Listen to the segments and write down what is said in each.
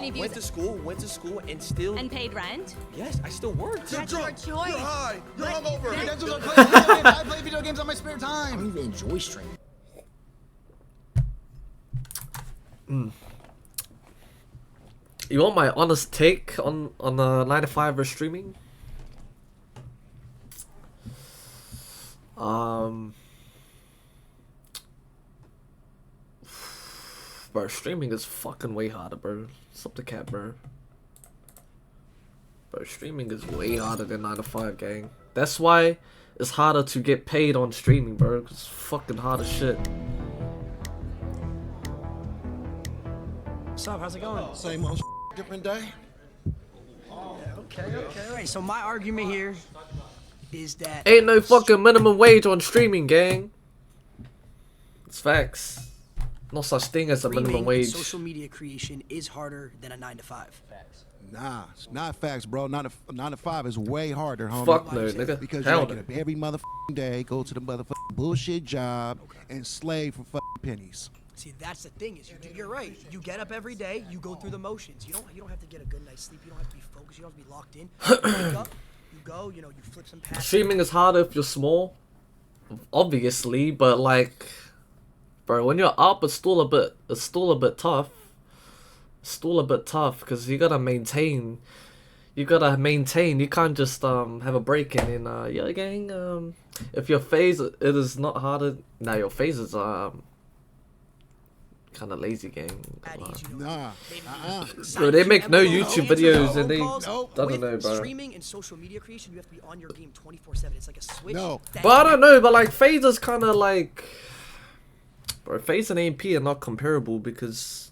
many views? Went to school, and still. And paid rent? Yes, I still worked. That's your choice. You're high. You're hungover. Hey, that's what I play video games. I play video games on my spare time. I don't even enjoy streaming. You want my honest take on the 9 to 5 or streaming? Bro, streaming is fucking way harder, bro. Stop the cat, bro. Bro, streaming is way harder than 9 to 5, gang. That's why it's harder to get paid on streaming, bro. Cause it's fucking hard as shit. What's up? How's it going? Same old different day. Okay. All right. So my argument here is that Ain't no fucking minimum wage on streaming, gang. It's facts. No such thing as a minimum wage. social media creation is harder than a 9 to 5. Nah, it's not facts, bro. 9 to 5 is way harder, homie. Fuck no, nigga. Because you Hell gotta get up every motherfucking day, go to the motherfucking bullshit job, and slave for fucking pennies. See, that's the thing is you're right. You get up every day, you go through the motions. You don't have to get a good night's sleep. You don't have to be focused. You don't have to be locked in. You wake up, you go, you flip some passes. Streaming is harder if you're small, obviously, but like, bro, when you're up, it's still a bit tough. It's still a bit tough because you gotta maintain. You can't just have a break in yeah, gang. If your phase it is not harder. Now your phase is kind of lazy, gang. Nah. Bro, they make no YouTube videos and they don't know, bro. Streaming and social media creation, you have to be on your game 24/7. It's like a switch. No. But I don't know. But like phase is kind of like, bro, phase and AMP are not comparable because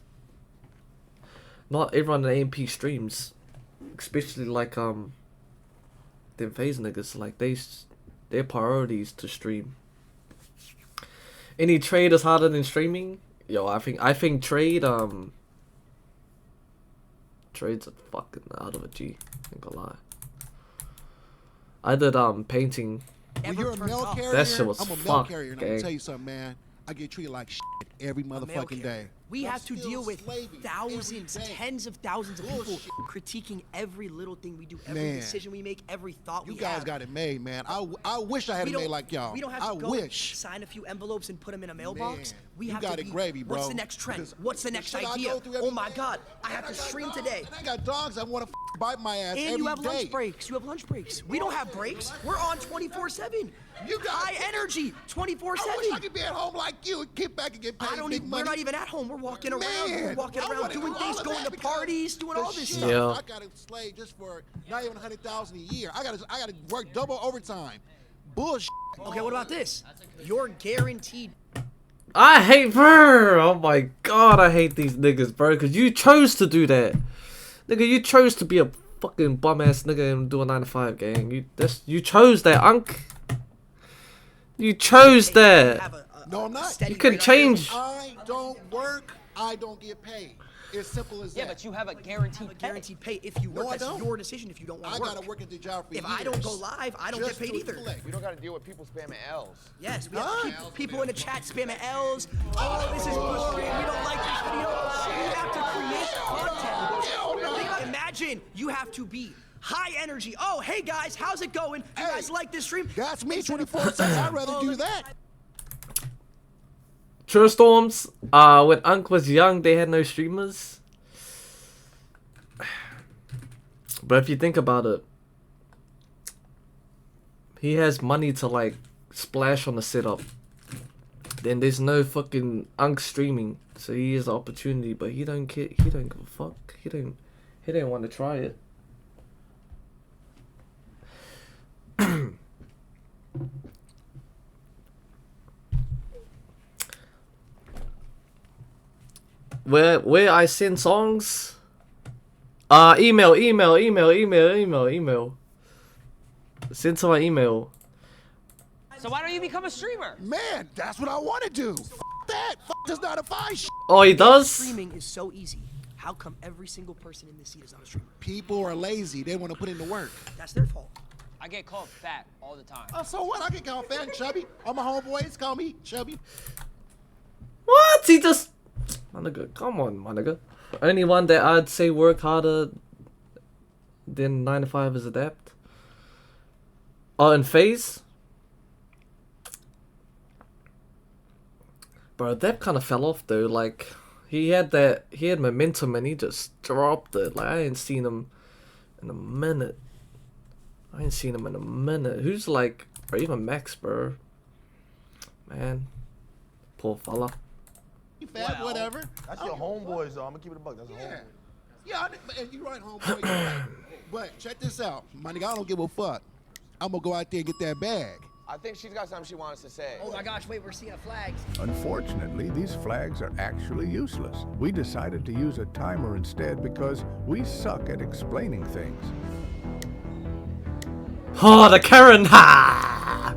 not everyone in AMP streams, especially like them phase niggas. Like their priorities to stream. Any trade is harder than streaming. Yo, I think trades are fucking out of a G. Ain't gonna lie. I did painting. When you're a mail carrier, That shit was I'm a mail fuck, carrier, and I'm gang. gonna tell you something, man. I get treated like shit every motherfucking day. We I'm have to still deal with slaving thousands, every day. tens of thousands of people Bullshit. critiquing every little thing we do, every Man. decision we make, every thought You we guys have. got it made, man. I wish I had We it don't- made like y'all. We don't have I to go wish. sign a few envelopes and put them in a mailbox. Man, We you have got to it be, gravy, bro. What's the next trend? Because What's the the next shit I idea? go through Oh every my day, God, I and have to got stream dogs, today. And I got dogs that want to bite my ass And every you have day. lunch breaks. You have lunch breaks. We don't have breaks. We're on 24/7. You got high energy, I 24/7. wish I could be at home like you and get back and get paid big money. We're not even at home. We're walking around. Man, We're walking I around wanna doing do things, all of going that to because parties, doing the all this shit stuff. Yeah. I gotta slave just for not even 100,000 a year. I gotta work double overtime. Bullshit. Okay, what about this? You're guaranteed. I hate, bro. Oh my God, I hate these niggas, bro. Cause you chose to do that, nigga. You chose to be a fucking bum ass nigga and do a 9 to 5, gang. You chose that, Unc. You chose that. No, I'm not. You can change. I don't work. I don't get paid. It's simple as that. Yeah, but you have a guaranteed pay. Guaranteed pay if you work. No, I That's don't. your decision if you don't want I to work. gotta work at the job for If years. I don't go live, I don't get just paid to either. collect. We don't got to deal with people spamming L's. Yes, we have people in the chat spamming L's. Oh, this is frustrating. We don't like this video. You have to create content. Imagine you have to be high energy. Oh, hey guys, how's it going? You Hey, guys like this stream? That's me 24/7. I'd rather do that. True Storms. When Unc was young, they had no streamers. But if you think about it, he has money to like splash on the setup. Then there's no fucking Unc streaming, so he has the opportunity, but he don't care. He don't give a fuck. He didn't want to try it. Where I send songs? Email. Send to my email. So why don't you become a streamer? Man, that's what I want to do. That. Does not defy shit. Oh, he does? Streaming is so easy. How come every single person in this seat is not a streamer? People are lazy. They want to put in the work. That's their fault. I get called fat all the time. Oh, so what? I can call fat and chubby. All my homeboys call me chubby. What? He just... My nigga, come on, my nigga. Only one that I'd say work harder than 9 to 5 is Adapt. Oh, and Phase. Bro, Adapt kind of fell off though. Like he had momentum and he just dropped it. Like I ain't seen him in a minute. Who's like, or even Max, bro? Man, poor fella. You fat, whatever. That's your homeboys, though. I'm gonna keep it a buck. That's your Yeah. homeboy. Yeah, you're right, homeboy. You're right. But check this out. My nigga, I don't give a fuck. I'm gonna go out there and get that bag. I think she's got something she wants to say. Oh my gosh, wait, we're seeing flags. Unfortunately, these flags are actually useless. We decided to use a timer instead because we suck at explaining things. Oh, the Karen! Ha!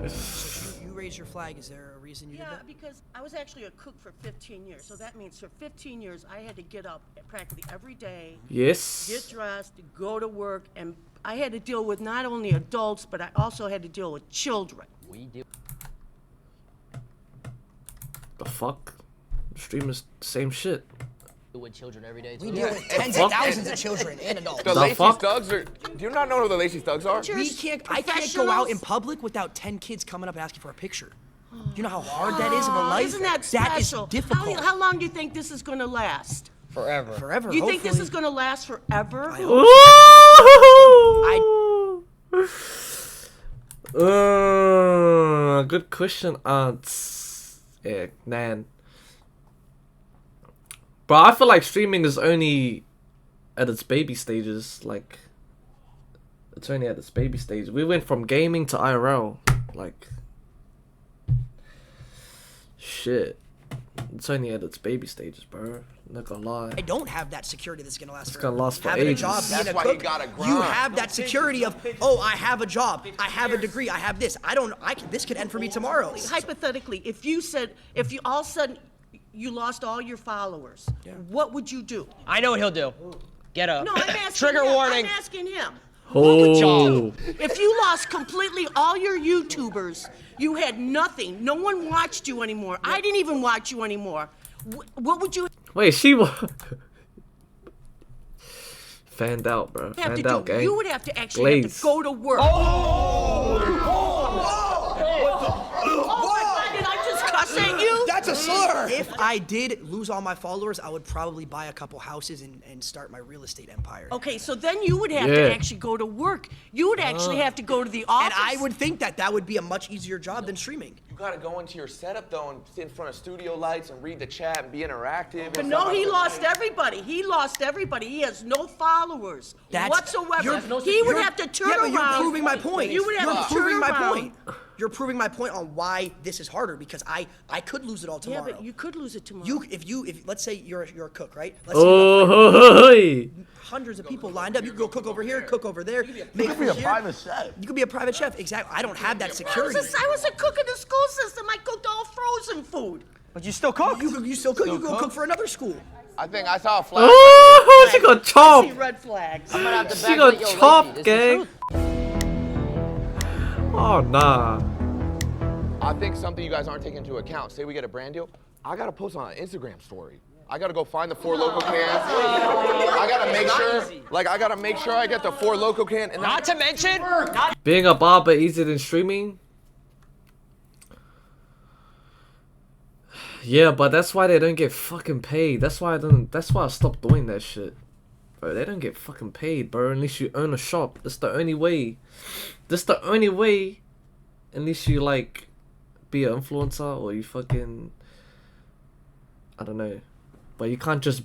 You raised your flag. Is there a reason you did Yeah, that? because I was actually a cook for 15 years. So that means for 15 years, I had to get up practically every day, get Yes. dressed, go to work, and I had to deal with not only adults, but I also had to deal with children. We do. The fuck? Streamers, same shit. With children every day. We too. deal with tens of thousands of children and adults. The The Lacey fuck? Thugs are. Do you not know who the Lacey Thugs are? I can't go out in Professionals. public without 10 kids coming up asking for a picture. Do you know how hard that is of a life? Isn't that That is special? difficult. How long do you think this is going to last? Forever. Forever. You think this hopefully. is going to last forever? I hope Good question, Aunts. Yeah, Nan. Bro, I feel like streaming is only at its baby stages. Like, it's only at its baby stage. We went from gaming to IRL. Like, shit. It's only at its baby stages, bro. Not gonna lie. I don't have that security that's gonna last It's forever. gonna last for Having ages. a job, being That's a why he cook, gotta you grind. have that security of, oh, I have a job, I have a degree, I have this. This could end for me tomorrow. Hypothetically, if you all of a sudden you lost all your followers, what would you do? I know what he'll do. Get up. No, I'm asking Trigger him. warning. I'm asking him. Oh, If you lost completely all your YouTubers, you had nothing. No one watched you anymore. I didn't even watch you anymore. What would you wait, she was fanned out, bro. have to Fanned do? out, gang. You would have to actually have Glaze. to go to work. Oh my God, did I just cuss at you? That's a slur! If I did lose all my followers, I would probably buy a couple houses and start my real estate empire. Okay, so then you would have Yeah. to actually go to work. You would actually have to go to the office. And I would think that would be a much easier job than streaming. You gotta go into your setup though and sit in front of studio lights and read the chat and be interactive. But no, he lost everybody. He lost everybody. He has no followers whatsoever. He would have to turn yeah, but around. you're proving my point. You would have You're to proving turn my around. point. You're proving my point on why this is harder because I could lose it all Yeah, tomorrow. but you could lose it tomorrow. If let's say you're a cook, right? Let's say you have Oh, hundreds of people lined up. You could go cook over here, cook over there. You could be a private chef. You could be a private chef. Exactly. I don't have that security. I was a cook in the school system. I cooked all frozen food. But you still cook. You still cook. You go cook for another school. I think I saw a flag. oh, she got See chopped. red flags. She got chopped, gang. Oh nah. I think something you guys aren't taking into account. Say we get a brand deal, I gotta post on an Instagram story. I gotta go find the 4 local cans. I gotta make sure, I get the 4 local can. And not to mention, Being a barber easier than streaming? Yeah, but that's why they don't get fucking paid. That's why I stopped doing that shit. Bro, they don't get fucking paid, bro, unless you own a shop. That's the only way. That's the only way. Unless you like be an influencer or you fucking, I don't know. But you can't just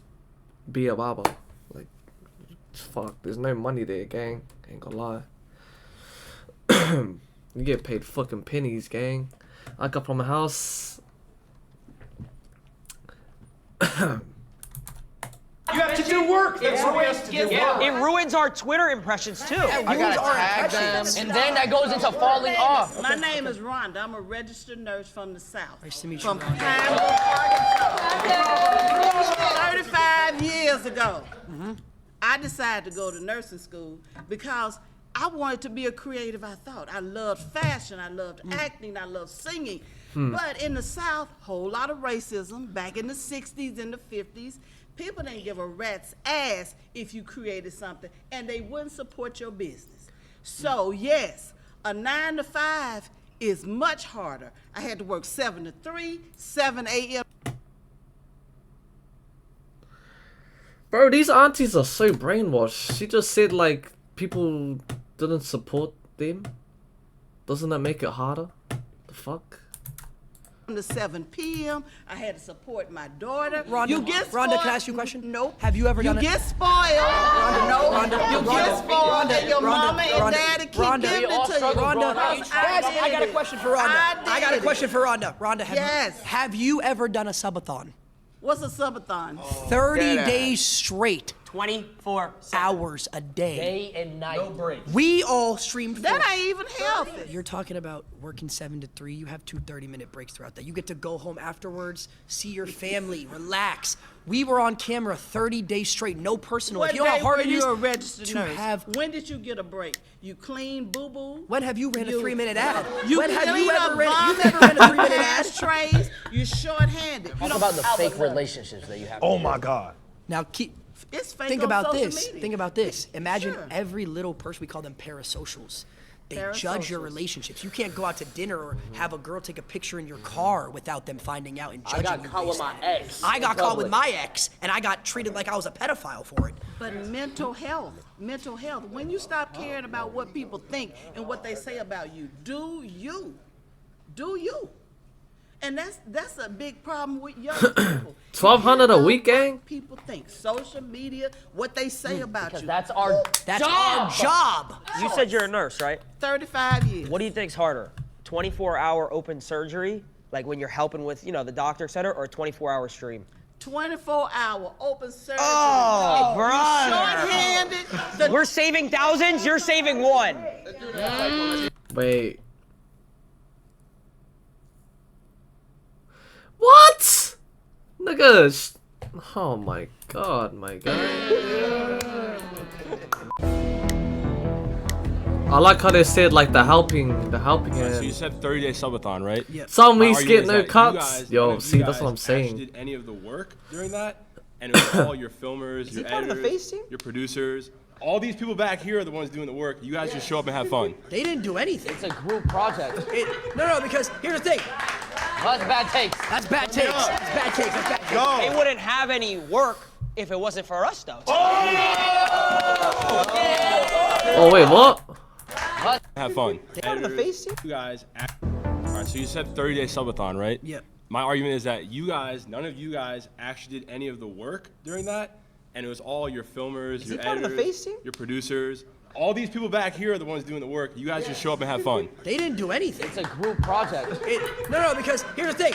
be a barber. Like, fuck, there's no money there, gang. Ain't gonna lie. You get paid fucking pennies, gang. I got from a house. You have to do work. That's the way it has to do work. it ruins our Twitter impressions too. I gotta tag them. And then that goes into falling off. My name is Rhonda. I'm a registered nurse from the South. Nice to meet you. From Rhonda. Pine- 35 years ago, I decided to go to nursing school because I wanted to be a creative, I thought. I loved fashion, I loved acting, I loved singing. But in the South, whole lot of racism back in the 60s and the 50s. People didn't give a rat's ass if you created something, and they wouldn't support your business. So yes, a 9 to 5 is much harder. I had to work 7 to 3, 7 a.m. Bro, these aunties are so brainwashed. She just said like people didn't support them. Doesn't that make it harder? The fuck? to 7 p.m. I had to support my daughter. Rhonda, you get spoiled. Rhonda, can I ask you a question? Nope. Have you ever done it? You get spoiled. Rhonda, no. Rhonda, you get spoiled, and your mama and Rhonda, daddy keep Rhonda, giving it to you. Rhonda, Because guys, I got a did question it. for Rhonda. I got a did question it. for Rhonda. Rhonda, Yes. have you ever done a subathon? What's a subathon? 30 Dead days straight, 24 hours a day. day and night. No break. We all streamed. That for- ain't even healthy. You're talking about working 7 to 3. You have 2 30-minute breaks throughout that. You get to go home afterwards, see your family, relax. We were on camera 30 days straight, no personal. What If you know how day hard were it is you a registered to nurse? have. When did you get a break? You clean boo-boo? When have you ran a 3-minute ad? You When have clean you up ever ran? vomit, You've never ran a 3-minute ad. ashtrays. You're short-handed. You Talk don't about the have fake a- relationships that you have. Oh my God. Now keep. It's fake Think on about social this. media. Think about this. Imagine Sure. every little person. We call them parasocials. They judge your Parasocials. relationships. You can't go out to dinner or have a girl take a picture in your car without them finding out and judging you. I got caught with based my on it. ex. I got in caught with public. my ex, and I got treated like I was a pedophile for it. But mental health. When you stop caring about what people think and what they say about you, do you. And that's a big problem with young people. 1,200 a week, gang? What people think, social media, what they say about Because you. that's our That's job. our job. You said you're a nurse, right? 35 years. What do you think's harder? 24-hour open surgery, like when you're helping with, the doctor, et cetera, or a 24-hour stream? 24-hour open surgery. Oh, You're brother. short-handed. We're saving thousands, you're saving one. Wait. What? Nigga. Oh my god, my god. I like how they said like the helping So you hand. said 30-day subathon, right? Yeah. Some My weeks argument get is no that you cuts. guys- none Yo, of see, you that's what guys I'm saying. actually did any of the work during that, and it was all your filmers, your part of the editors, face team? your producers. All these people back here are the ones doing the work. You guys just show up and have fun. They didn't do anything. It's a group project. No, because here's the thing. Well, that's bad takes. That's bad takes. That's bad takes. That's bad takes. They wouldn't have any work if it wasn't for us, though. Oh wait, what? Have fun. part of the face team? You guys. All right, so you said 30-day subathon, right? Yeah. My argument is that none of you guys actually did any of the work during that, and it was all your filmers, your part of the editors, face team? your producers. All these people back here are the ones doing the work. You guys just show up and have fun. They didn't do anything. It's a group project. No, because here's the thing.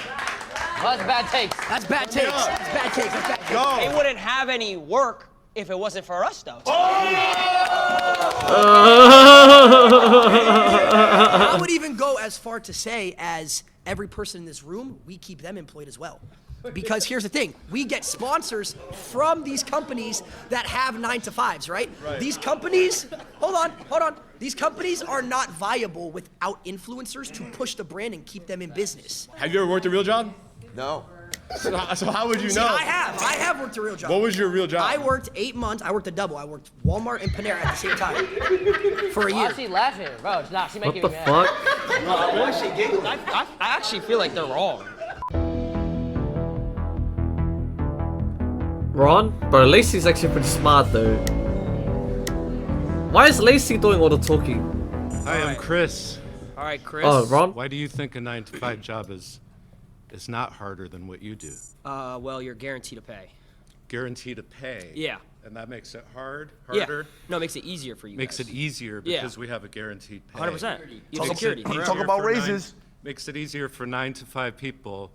Well, that's bad takes. That's bad takes. That's bad takes. That's bad takes. They wouldn't have any work if it wasn't for us, though. I would even go as far to say as every person in this room, we keep them employed as well. Because here's the thing, we get sponsors from these companies that have 9-to-5s, right? These companies, hold on. These companies are not viable without influencers to push the brand and keep them in business. Have you ever worked a real job? No. So how would you See, know? I have worked a real job. What was your real job? I worked 8 months. I worked a double. I worked Walmart and Panera at the same time for a Why year. is she laughing? Bro, she's not. She's What making the me mad. fuck? I actually feel like they're wrong. Ron? Bro, Lacey's actually pretty smart though. Why is Lacey doing all the talking? Hi, I'm Chris. All right, Chris. Oh, Ron? Why do you think a 9-to-5 job is not harder than what you do? Well, you're guaranteed to pay. Guaranteed to pay. Yeah. And that makes it harder? Yeah. No, it makes it easier for you Makes guys. it easier Yeah. because we have a guaranteed pay. 100%. You have Talk- security. Can you Makes talk it about easier for raises? Makes it easier for 9-to-5 people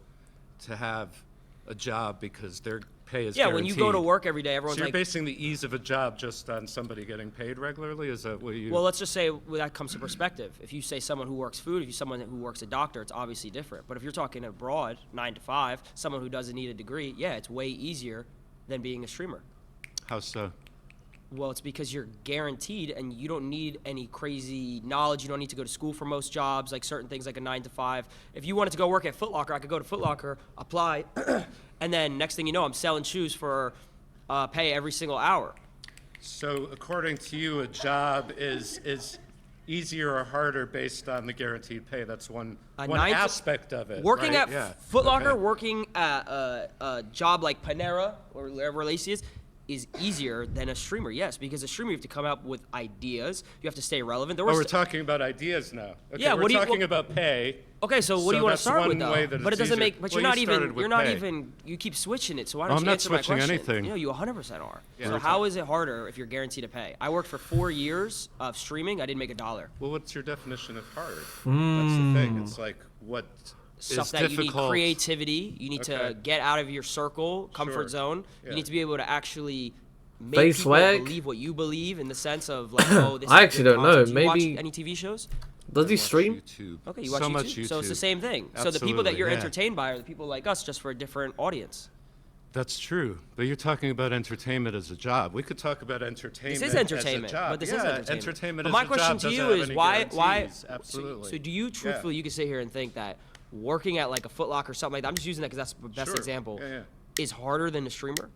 to have a job because their pay is Yeah, guaranteed. when you go to work every day, everyone's So you're like, basing the ease of a job just on somebody getting paid regularly? Is that what you... well, let's just say that comes to perspective. If you say someone who works food, if you someone who works a doctor, it's obviously different. But if you're talking abroad, 9-to-5, someone who doesn't need a degree, yeah, it's way easier than being a streamer. How so? Well, it's because you're guaranteed and you don't need any crazy knowledge. You don't need to go to school for most jobs, like certain things like a 9-to-5. If you wanted to go work at Foot Locker, I could go to Foot Locker, apply, and then next thing you know, I'm selling shoes for pay every single hour. So according to you, a job is easier or harder based on the guaranteed pay. That's one aspect of it. Working right? at Foot Locker, working at a job like Panera or wherever Lacey is easier than a streamer. Yes, because a streamer you have to come up with ideas. You have to stay relevant. We're talking about ideas now. Okay, yeah, we're talking about pay. Okay, so what do you want to start with, though? But it doesn't make. But well, you're not even. You keep switching it. So why don't you answer my question? I'm not switching anything. You know, you 100% are. Yeah. So how is it harder if you're guaranteed to pay? I worked for 4 years of streaming. I didn't make $1. Well, what's your definition of hard? That's the thing. It's like what stuff is that difficult. you need creativity. You need to get out of your circle, comfort zone. Yeah. You need to be able to actually make Face people swag? believe what you believe in the sense of like, oh, this I is actually good don't know. content. Do you Maybe- watch any TV shows? Does he stream? YouTube. Okay, you watch so YouTube. much So it's the YouTube. same thing. So the people that you're yeah. entertained by are the people like us, just for a different audience. That's true, but you're talking about entertainment as a job. We could talk about entertainment. This is entertainment, as a job. but this yeah, is entertainment. entertainment But as my a question job to you doesn't have is any why? guarantees. Absolutely. So do you truthfully, you could sit here and think that working at like a Foot Locker or something like that, I'm just using that because that's the best Sure. example, Yeah, is harder than a streamer?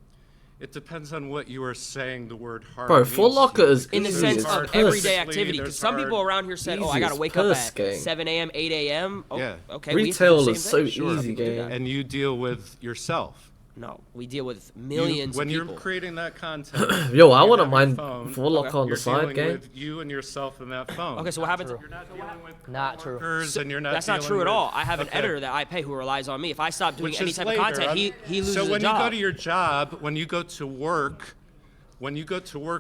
It depends on what you are saying the word hard Bro, means Foot Locker to. is In the easy sense as of puss. everyday activity, because There's some people hard- around here said, "Oh, I Easy gotta as wake up puss, at gang. 7 a.m., 8 a.m." Oh, Yeah. okay. we have to do Retail the is same so thing. easy, people do gang. that. And you deal with yourself. No, we deal with millions when of people. you're creating that content. Yo, I you wouldn't have your mind phone, Foot Locker on you're the side, dealing gang. with you and yourself and that phone. Okay, so what happens? You're not dealing with Not true. coworkers and you're not That's not dealing true at with- all. I have an Okay. editor that I pay who relies on me. If I stop doing Which any is type later. of content, he loses So when a job. you go to your job, when you go to work,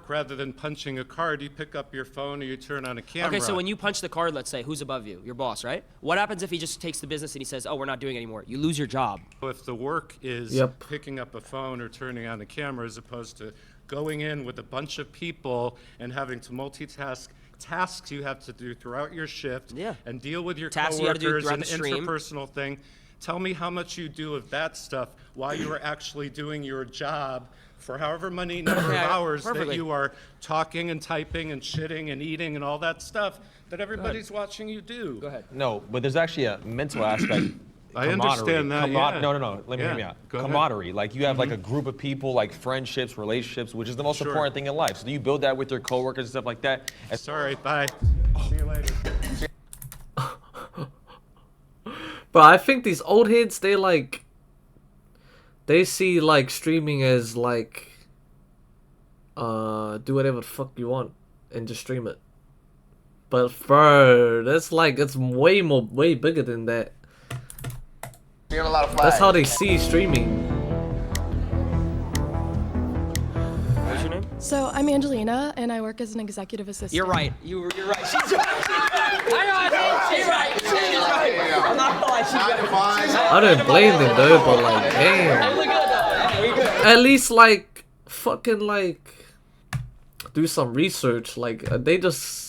rather than punching a card, you pick up your phone or you turn on a camera. Okay, so when you punch the card, let's say, who's above you? Your boss, right? What happens if he just takes the business and he says, "Oh, we're not doing it anymore"? You lose your job. If the work is Yep. picking up a phone or turning on a camera as opposed to going in with a bunch of people and having to multitask tasks you have to do throughout your shift and deal with your Tasks you gotta do coworkers throughout and the stream. interpersonal thing. Tell me how much you do of that stuff while you are actually doing your job for however many number of hours that perfectly. you are talking and typing and shitting and eating and all that stuff that everybody's watching you do. Go ahead. No, but there's actually a mental aspect. I understand that, yeah. No. Let me hear me Yeah, out. go ahead. Camaraderie. Like you have like a group of people, like friendships, relationships, which is the most Sure. important thing in life. So do you build that with your coworkers and stuff like that? Sorry, bye. See you later. But I think these old heads, they see like streaming as like do whatever the fuck you want and just stream it. But bro, that's like it's way bigger than that. You got a lot of That's flags. how they see streaming. What's your name? So I'm Angelina, and I work as an executive assistant. You're right. You're right. She's right. She's right. I'm not gonna lie. She's right. I don't blame them though, but like, damn. At least like fucking like do some research. Like they just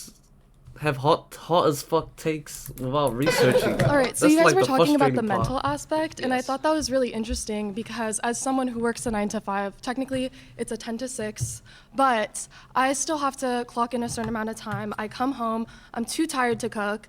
have hot as fuck takes without researching. All right, so That's you guys like were the talking about the frustrating part. mental aspect, and I thought that was really interesting because as someone who works a 9 to 5, technically it's a 10 to 6, but I still have to clock in a certain amount of time. I come home, I'm too tired to cook.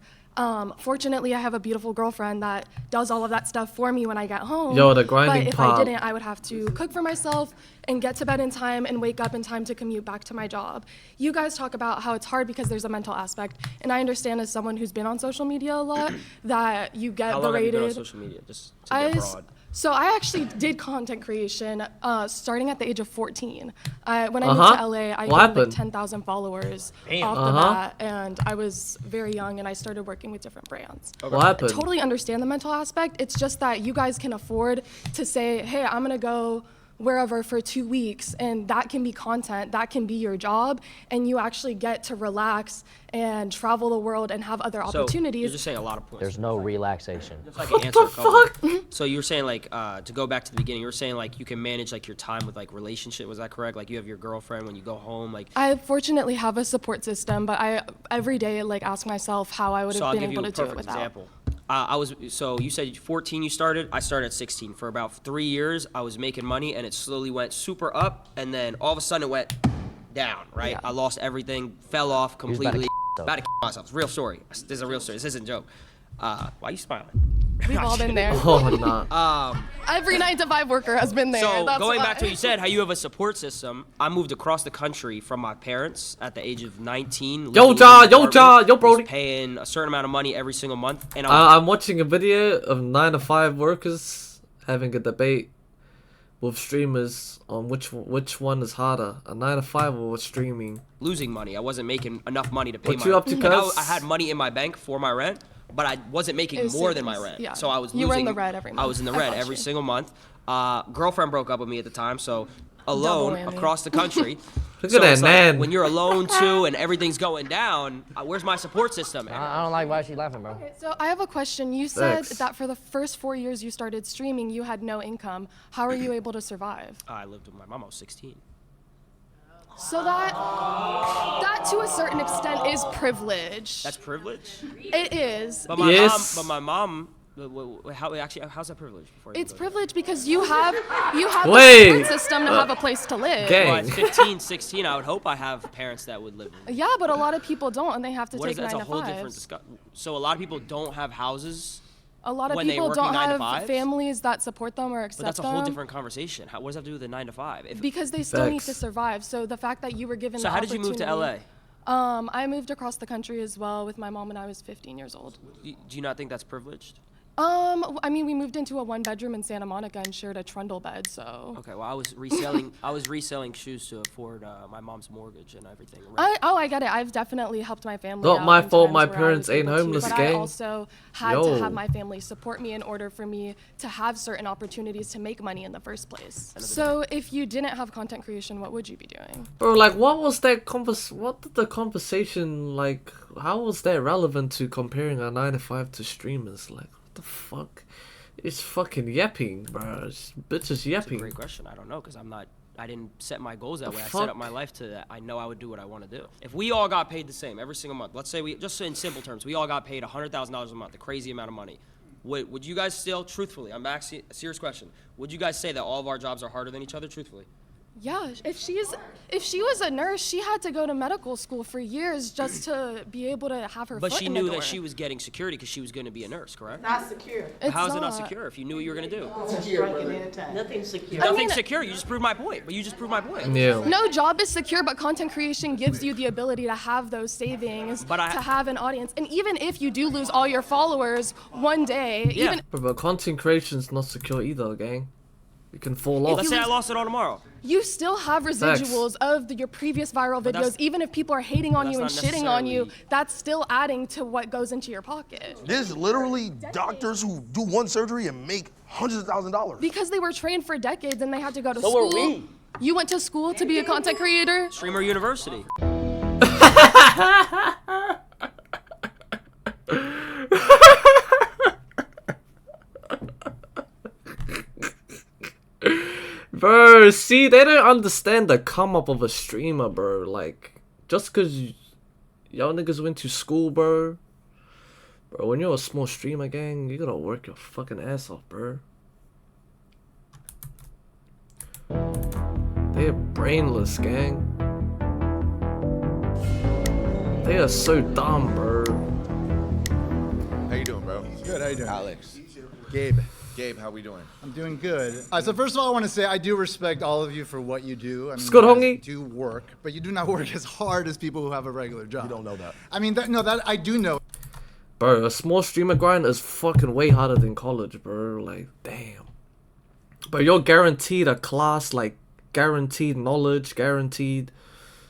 Fortunately, I have a beautiful girlfriend that does all of that stuff for me when I get home. Yo, the grinding But if part. I didn't, I would have to cook for myself and get to bed in time and wake up in time to commute back to my job. You guys talk about how it's hard because there's a mental aspect, and I understand as someone who's been on social media a lot that you get How long have you berated. been on social media? Just to get broad. So I actually did content creation starting at the age of 14. When I moved to LA, I What had happened? like 10,000 followers Damn. off the bat, and I was very young, and I started working with different brands. Okay. What happened? I totally understand the mental aspect. It's just that you guys can afford to say, hey, I'm gonna go wherever for 2 weeks, and that can be content, that can be your job, and you actually get to relax and travel the world and have other So opportunities. you're just saying a lot of points. There's no relaxation. If I can answer a couple. So you were saying like to go back to the beginning, you were saying like you can manage like your time with like relationship. Was that correct? Like you have your girlfriend when you go home, like. I fortunately have a support system, but I every day like ask myself how I would So have I'll been give you able a to do it perfect without. example. So you said 14 you started. I started at 16. For about 3 years, I was making money, and it slowly went super up, and then all of a sudden it went down. Right? Yeah. I lost everything, fell off He was about to completely. k- About to k- myself. Real story. This is a real story. This isn't a joke. Why are you smiling? We've all been there. Oh, nah. Every 9-to-5 worker has been there. So That's going why. back to what you said, how you have a support system. I moved across the country from my parents at the age of 19. Yo, yo, Brody. Paying a certain amount of money every single month, and I'm watching a video of 9-to-5 workers having a debate with streamers on which one is harder, a 9-to-5 or streaming. losing money. I wasn't making enough money to pay What my you up to, and cuz? I had money in my bank for my rent, but I wasn't making more than my rent. Yeah. So I was losing. You were in the red every month. I was in the I red got every you. single month. Girlfriend broke up with me at the time, so alone whammy. across the country. Look So at that it's like, man. when you're alone too and everything's going down, where's my support system? I don't like why she's laughing, bro. So I have a question. You said Thanks. that for the first 4 years you started streaming, you had no income. How are you able to survive? I lived with my mom. I was 16. So that to a certain extent is privilege. That's privilege. It is. But my Yes. mom. But my mom. How's that privilege? Before you It's go privilege because you have the Wait. support system to have a place to live. Gang. Well, at 15, 16, I would hope I have parents that would live with me. Yeah, but a lot of people don't, and they have to What is take that? 9 That's to a whole different 5s. discussion. So a lot of people don't have houses. A lot of when they people working don't 9 to have 5s? families that support them or accept But that's a them. whole different conversation. What does that have to do with the 9 to 5? Because they still need to Facts. survive. So the fact that you were given So the how did you move to LA? I moved across the country as well with my mom when I was 15 years old. Do you not think that's privileged? I mean, we moved into a 1-bedroom in Santa Monica and shared a trundle bed, so. Okay, well, I was reselling shoes to afford my mom's mortgage and everything. I get it. I've definitely helped my family. Not out my in fault times my where I parents was ain't able to, homeless, but gang. I also had Yo. to have my family support me in order for me to have certain opportunities to make money in the first place. So if you didn't have content creation, what would you be doing? Bro, like, what was that what did the conversation, like, how was that relevant to comparing a 9-to-5 to streamers? Like, what the fuck? It's fucking yapping, bro. It's bitches yapping. Great question. I don't know because I didn't set my goals that The way. I fuck? set up my life to that. I know I would do what I want to do. If we all got paid the same every single month, let's say just in simple terms, we all got paid $100,000 a month, a crazy amount of money. Would you guys still, truthfully, I'm asking a serious question, would you guys say that all of our jobs are harder than each other, truthfully? Yeah, if she was a nurse, she had to go to medical school for years just to be able to have her But foot she in the knew door. that she was getting security because she was going to be a nurse, correct? Not secure. How is it not secure if you knew what you were going to do? Nothing secure. Nothing's secure. You just proved my point. But you just proved my point. Yeah. No job is secure, but content creation gives you the ability to have those savings, But to have an audience. And even if you do lose all your followers one day, even But content creation's not secure either, gang. You can fall off. Let's say I lost it all tomorrow. you still have residuals of your previous viral But that's- videos. Even if people are hating on But you and that's shitting not on you, that's still adding to what goes into your pocket. There's literally doctors who do one surgery and make hundreds of thousands of dollars. Because they were trained for decades and they had to go to So school. were we. You went to school to be a content creator? Streamer University. Bro, see, they don't understand the come up of a streamer, bro. Like, just cause y'all niggas went to school, bro. Bro, when you're a small streamer, gang, you gotta work your fucking ass off, bro. They're brainless, gang. They are so dumb, bro. How you doing, bro? Good, how you doing? Alex. Gabe. Gabe, how we doing? I'm doing good. So first of all, I want to say I do respect all of you for what you do. I mean, Scott you guys Hongi. do work, but you do not work as hard as people who have a regular job. You don't know that. I mean, that I do know. Bro, a small streamer grind is fucking way harder than college, bro. Like, damn. But you're guaranteed a class, like, guaranteed knowledge, guaranteed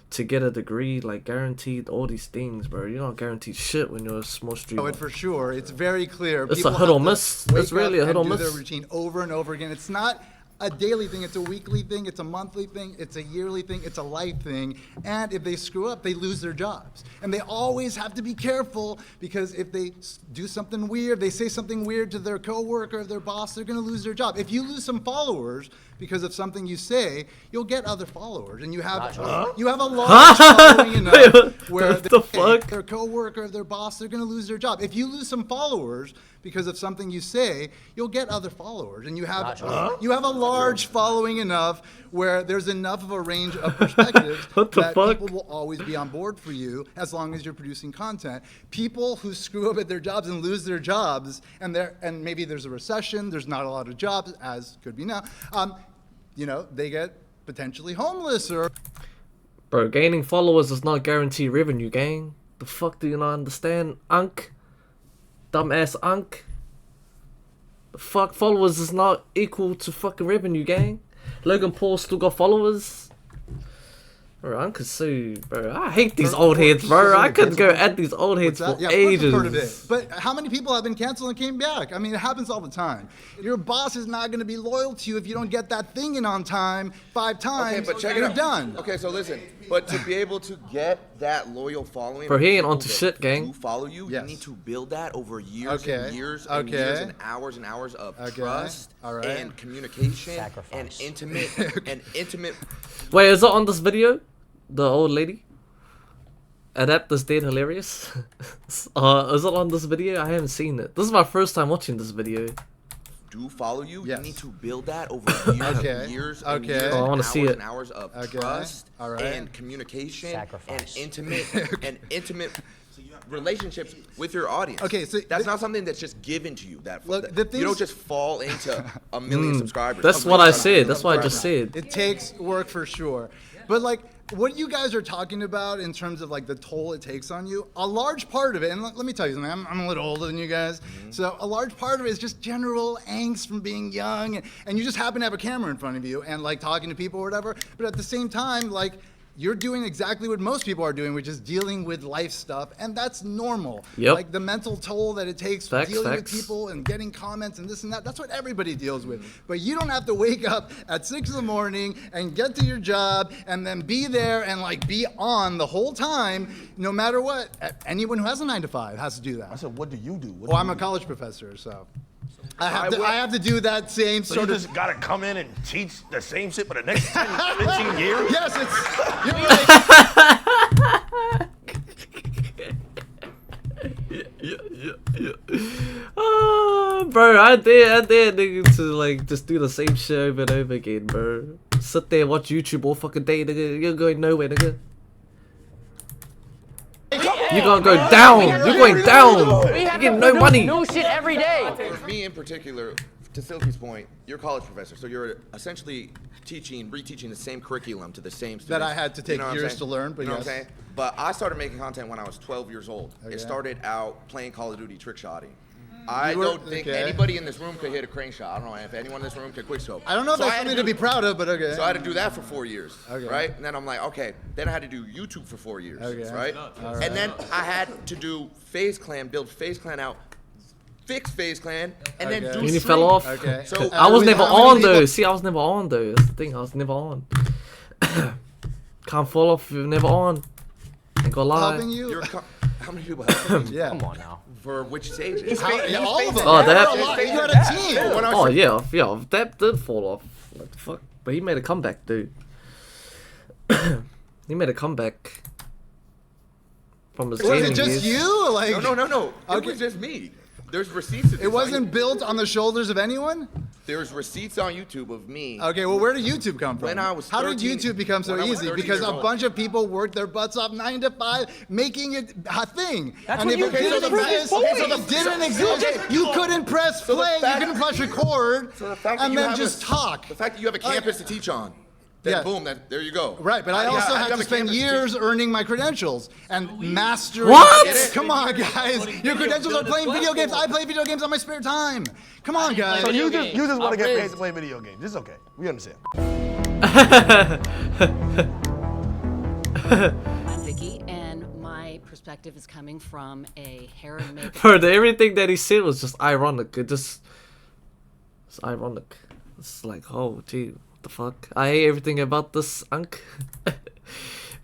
to get a degree, like, guaranteed all these things, bro. You're not guaranteed shit when you're a small streamer. Know it for sure. It's very clear. It's a People hit or have to miss. wake It's really up a hit or and do miss. their routine over and over again. It's not a daily thing. It's a weekly thing. It's a monthly thing. It's a yearly thing. It's a life thing. And if they screw up, they lose their jobs. And they always have to be careful because if they do something weird, they say something weird to their coworker or their boss, they're going to lose their job. If you lose some followers because of something you say, you'll get other followers, and you have Huh? you have a large following enough where What the fuck? their coworker, their boss, they're going to lose their job. If you lose some followers because of something you say, you'll get other followers, and you have a large following enough where there's enough of a range of perspectives that people will always be on board for you as long as you're producing content. People who screw up at their jobs and lose their jobs, and maybe there's a recession, there's not a lot of jobs, as could be now, you know, they get potentially homeless or... Bro, gaining followers does not guarantee revenue, gang. The fuck do you not understand, Unk? Dumbass Unk? The fuck, followers is not equal to fucking revenue, gang. Logan Paul still got followers. Bro, Unk is so... Bro, I hate these old heads, bro. I couldn't go at these old heads for ages. Part of it. But how many people have been canceled and came back? I mean, it happens all the time. Your boss is not going to be loyal to you if you don't get that thing in on time 5 times. Okay, but check it you're out. done. Okay, so listen, but to be able to get that loyal following, Bro, he ain't people onto that shit, gang. do follow you, you need to build that over years and years and Okay. years and hours of trust and communication and intimate. Wait, is it on this video? The old lady? Adapt this date hilarious? Is it on this video? I haven't seen it. This is my first time watching this video. Do follow you? You need to build that over years and years and years Oh, I want and to see hours it. and hours of trust and communication and intimate relationships with your audience. Okay, so that's not something that's just given to you. Look, the you don't things- just fall into a million subscribers. That's what I said. That's what I just said. It takes work for sure. But like what you guys are talking about in terms of like the toll it takes on you, a large part of it, and let me tell you something, I'm a little older than you guys, so a large part of it is just general angst from being young, and you just happen to have a camera in front of you and like talking to people or whatever, but at the same time, like, you're doing exactly what most people are doing, which is dealing with life stuff, and that's normal. Yep. Like the mental toll that it takes Facts, dealing facts. with people and getting comments and this and that, that's what everybody deals with. But you don't have to wake up at 6 in the morning and get to your job and then be there and like be on the whole time, no matter what. Anyone who has a 9 to 5 has to do that. I said, what do you do? Well, I'm a college professor, so I have to do that same So sort you of. just gotta come in and teach the same shit for the next 10, 15 years? Yes, you're right. Bro, I dare nigga to like just do the same shit over and over again, bro. Sit there, watch YouTube all fucking day, nigga. You're going nowhere, nigga. You're gonna go down. You're going down. You're getting no money. New shit every day. For me in particular, to Silky's point, you're a college professor, so you're essentially reteaching the same curriculum to the same students. That I had to take what I'm years saying? to learn, but you know yes. what I'm saying? But I started making content when I was 12 years old. Okay. It started out playing Call of Duty trick shotting. You I were- don't think okay. anybody in this room could hit a crane shot. I don't know if anyone in this room could quick scope. I don't know if So that's I had something to be proud of, but okay. So I had to do that for 4 years, Okay. right? And then I'm like, okay. Then I had to do YouTube for 4 years, Okay. right? All right. And then I had to do FaZe Clan, build FaZe Clan out, fix FaZe Clan, and then do And you stream. fell off. Okay. So I was never how many on though. people- See, I was never on though. That's the thing. I was never on. Can't fall off if you're never on. Ain't gonna lie. Helping you? How many people helped you? Yeah. Come on now. For which stages? Yeah, all of them. Oh, There that- were a lot. You had a team. Oh yeah. That did fall off. What the fuck? But he made a comeback, dude. He made a comeback from his Was gaming it just years. you? Like No. It Okay. was just me. There's receipts of this. It wasn't built on the shoulders of anyone? There's receipts on YouTube of me. Okay, well, where did YouTube come from? When I was How did 13 YouTube become so when I was easy? 13 Because years a old. bunch of people worked their butts off 9 to 5, making it a thing. That's and what if it YouTube didn't is. exist, Okay, if it didn't exist, you couldn't press So the play, you fact- couldn't press record, So the fact that and you then have just talk. The fact that you have a campus to teach on, then Yeah. boom, there you go. Right, but I also had to spend years earning my credentials and mastering. What? Come on, guys. Your credentials are playing video games. I play video games on my spare time. Come on, guys. So you just want to get paid to play video games. It's okay. We understand. I'm Vicky, and my perspective is coming from a hair and makeup. Bro, everything that he said was just ironic. It's ironic. It's like, oh, gee, what the fuck? I hate everything about this Unk.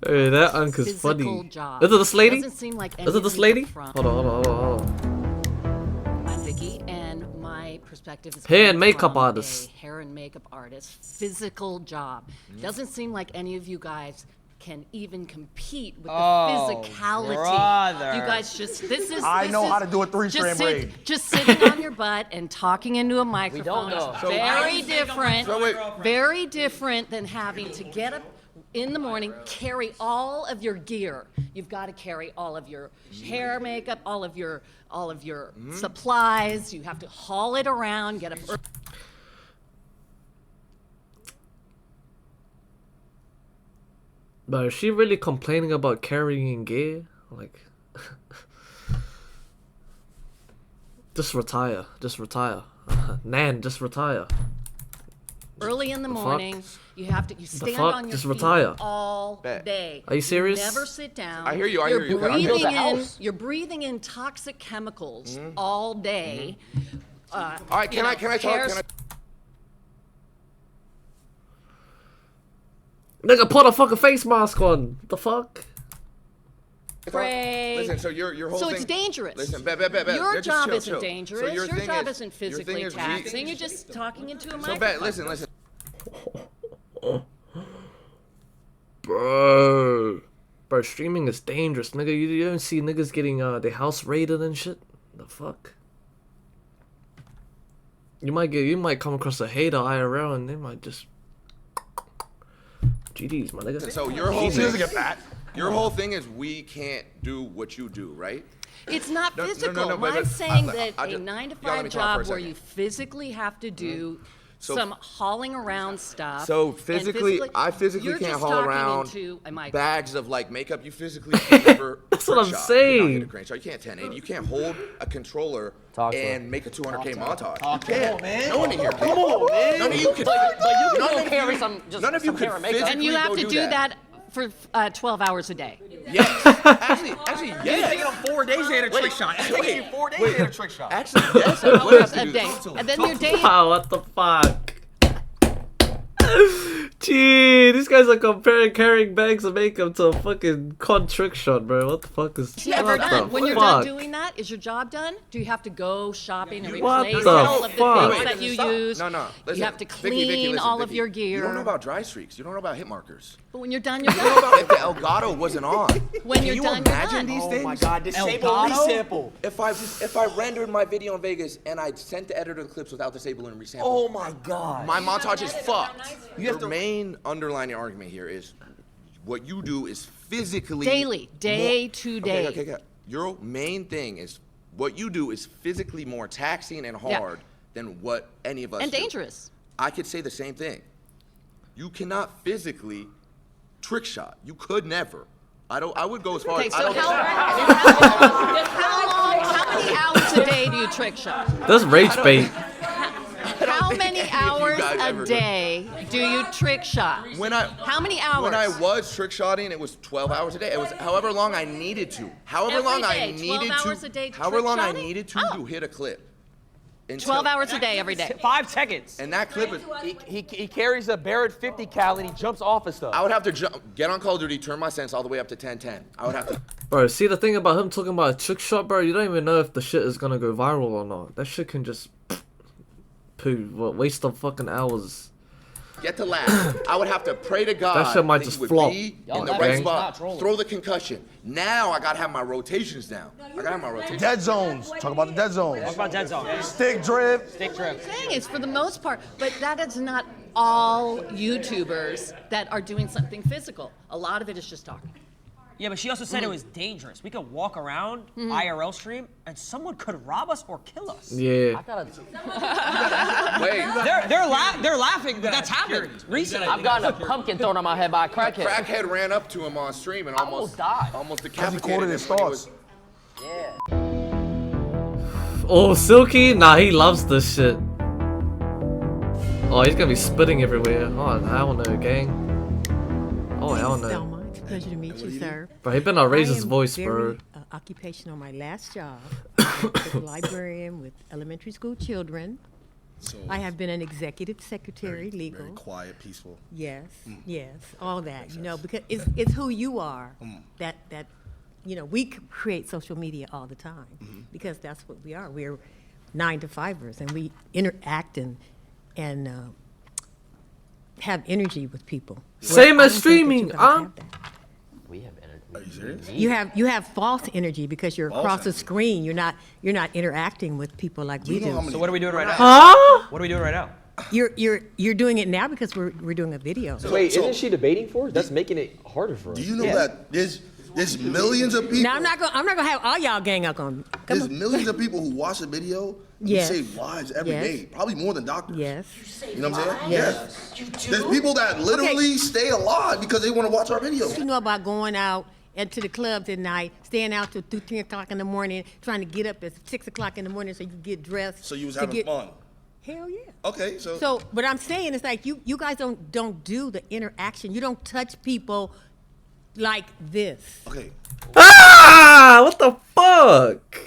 Hey, that Unk is Physical funny. job. Is it this lady? Doesn't seem like Is it this anything lady? from- Hold on. I'm Vicky, and my perspective perspective is Hair and coming makeup from artist. a hair and makeup artist, physical job. Doesn't seem like any of you guys can even compete with the physicality. brother. You guys just I know how to do a three-strand braid. Just sitting on your butt and talking into a microphone know. is So- very different. So wait. Very different than having to get up in the morning, carry all of your gear. You've got to carry all of your hair, makeup, all of your supplies. You have to haul it around, get up. But is she really complaining about carrying gear? Like, just retire. Just retire. Nan, just retire. Early in the The fuck? morning, you stand fuck? on your Just feet retire. all Bet. day. Are you serious? Never sit down. I hear you, I hear you. You're I built a breathing in. house. You're breathing in toxic chemicals all day. All right, can I talk? Can I? Nigga, put a fucking face mask on. The fuck? Pray. Listen, so your whole So thing. it's dangerous. Listen, bet. Your Just job chill, isn't chill. dangerous. So your thing job is- isn't your thing physically is taxing. You're just talking into a So microphone. bet. Listen. Bro, streaming is dangerous, nigga. You don't see niggas getting their house raided and shit. The fuck? You might come across a hater IRL and they might just GDs, my nigga. So your whole She doesn't thing. get that. Your whole thing is we can't do what you do, right? It's not No, no, physical. no, but- I'm saying I that a just- 9 to y'all let 5 me talk for a job where second. you physically have to do So- some hauling around stuff. So and I physically you're can't just haul talking around into a microphone. bags of like makeup. You physically can't never. That's what I'm trick shot. saying. You cannot hit a crane shot. You can't 1080. You can't hold a controller and make a 200K montage. You can't. man. No one in here can. Come on, man. None of you can. But you can none go of carry you- some None of you hair can and makeup. physically And you have go to do that for 12 hours a day. Yes. Actually, You're yes. taking them 4 days to hit a trick shot. It's taking you 4 days to hit a trick shot. Actually, yes. I would Hours have to a do day. that. And then your day. Wow, what the fuck? Gee, these guys are comparing carrying bags of makeup to a fucking con trick shot, bro. What the fuck is Never what done. the When you're done fuck? doing that, is your job done? Do you have to go shopping and What replace the all of the fuck? things that you use? No. Listen, You have to Vicky, clean listen, all of Vicky. your gear. You don't know about dry streaks. You don't know about hit markers. But when you're done, you're You don't know done. about if the Elgato wasn't on. When Can you're you done, you're imagine done. these Oh things? my God, disable Elgato? resample. If I rendered my video in Vegas and I sent the editor the clips without disabling and resample, Oh my God. my montage is fucked. Your main underlining argument here is what you do is physically Daily, day more- to day. Okay. Your main thing is what you do is physically more taxing and Yeah. hard than what any of us And do. dangerous. I could say the same thing. You cannot physically trick shot. You could never. I would go as far Okay, as so I don't how many hours a day do you trick shot? That's rage bait. How many hours guys a ever do. day do you trick shot? How many hours? When I was trick shotting, it was 12 hours a day. It was however long I needed to. However Every long I day, 12 needed hours to. a day However trick long I shotting? needed to hit a clip. 12 hours a day, every day. 5 seconds. And that clip is. He carries a Barrett 50 cal and he jumps off of stuff. I would have to get on Call of Duty, turn my sense all the way up to 1010. I would have to. Bro, see the thing about him talking about a trick shot, bro, you don't even know if the shit is gonna go viral or not. That shit can just poo. What waste of fucking hours. Get to laugh. I would have to pray to God That shit might he just would flop. be Y'all in the not right gang. spot. Not trolling. Throw the concussion. Now I gotta have my rotations down. I gotta have my rotations. Dead zones. Talk about the dead zones. Talk about dead zones. Stick drip. Stick drip. Saying is for the most part, but that is not all YouTubers that are doing something physical. A lot of it is just talking. Yeah, but she also said it was dangerous. We could walk around IRL stream and someone could rob us or kill us. Yeah. Wait. They're laughing. But that's happened recently. I've gotten a pumpkin thrown on my head by a crackhead. Crackhead ran up to him on stream and almost died. Almost Because he decapitated quoted him his when he thoughts. Oh, Silky? Nah, he loves this shit. Oh, he's gonna be spitting everywhere. Oh, hell no, gang. Oh, hell no. Selma, it's a pleasure to meet you, sir. Bro, he better raise I his am voice, very, bro. Occupational. My last job was a librarian with elementary school children. So I have been an executive secretary, legal. Very quiet, peaceful. Yes, yes, all that. You know, because it's who you are. That you know, we create social media all the time because that's what we are. 9-to-5ers, and we interact and have energy with people. Same as streaming, We have energy. Are you serious? You have false energy because you're False across the energy. screen. You're not interacting with people like we do. So what are we doing right now? Huh? What are we doing right now? You're doing it now because we're doing a video. Wait, isn't she debating for us? That's making it harder for us. Do you know that there's millions of people? Now I'm not gonna have all y'all gang up on me. Come There's on. millions of people who watch the video and Yes. save lives every Yes. day. Probably more than doctors. Yes. You know what I'm saying? Yes. Yes. There's people that literally stay alive because they want to watch our videos. You know about going out to the clubs at night, staying out till 2, 3 o'clock in the morning, trying to get up at 6 o'clock in the morning so you can get dressed. So you was to having get- fun. Hell yeah. Okay, so So, but I'm saying it's like you guys don't do the interaction. You don't touch people like this. okay. Ah! What the fuck?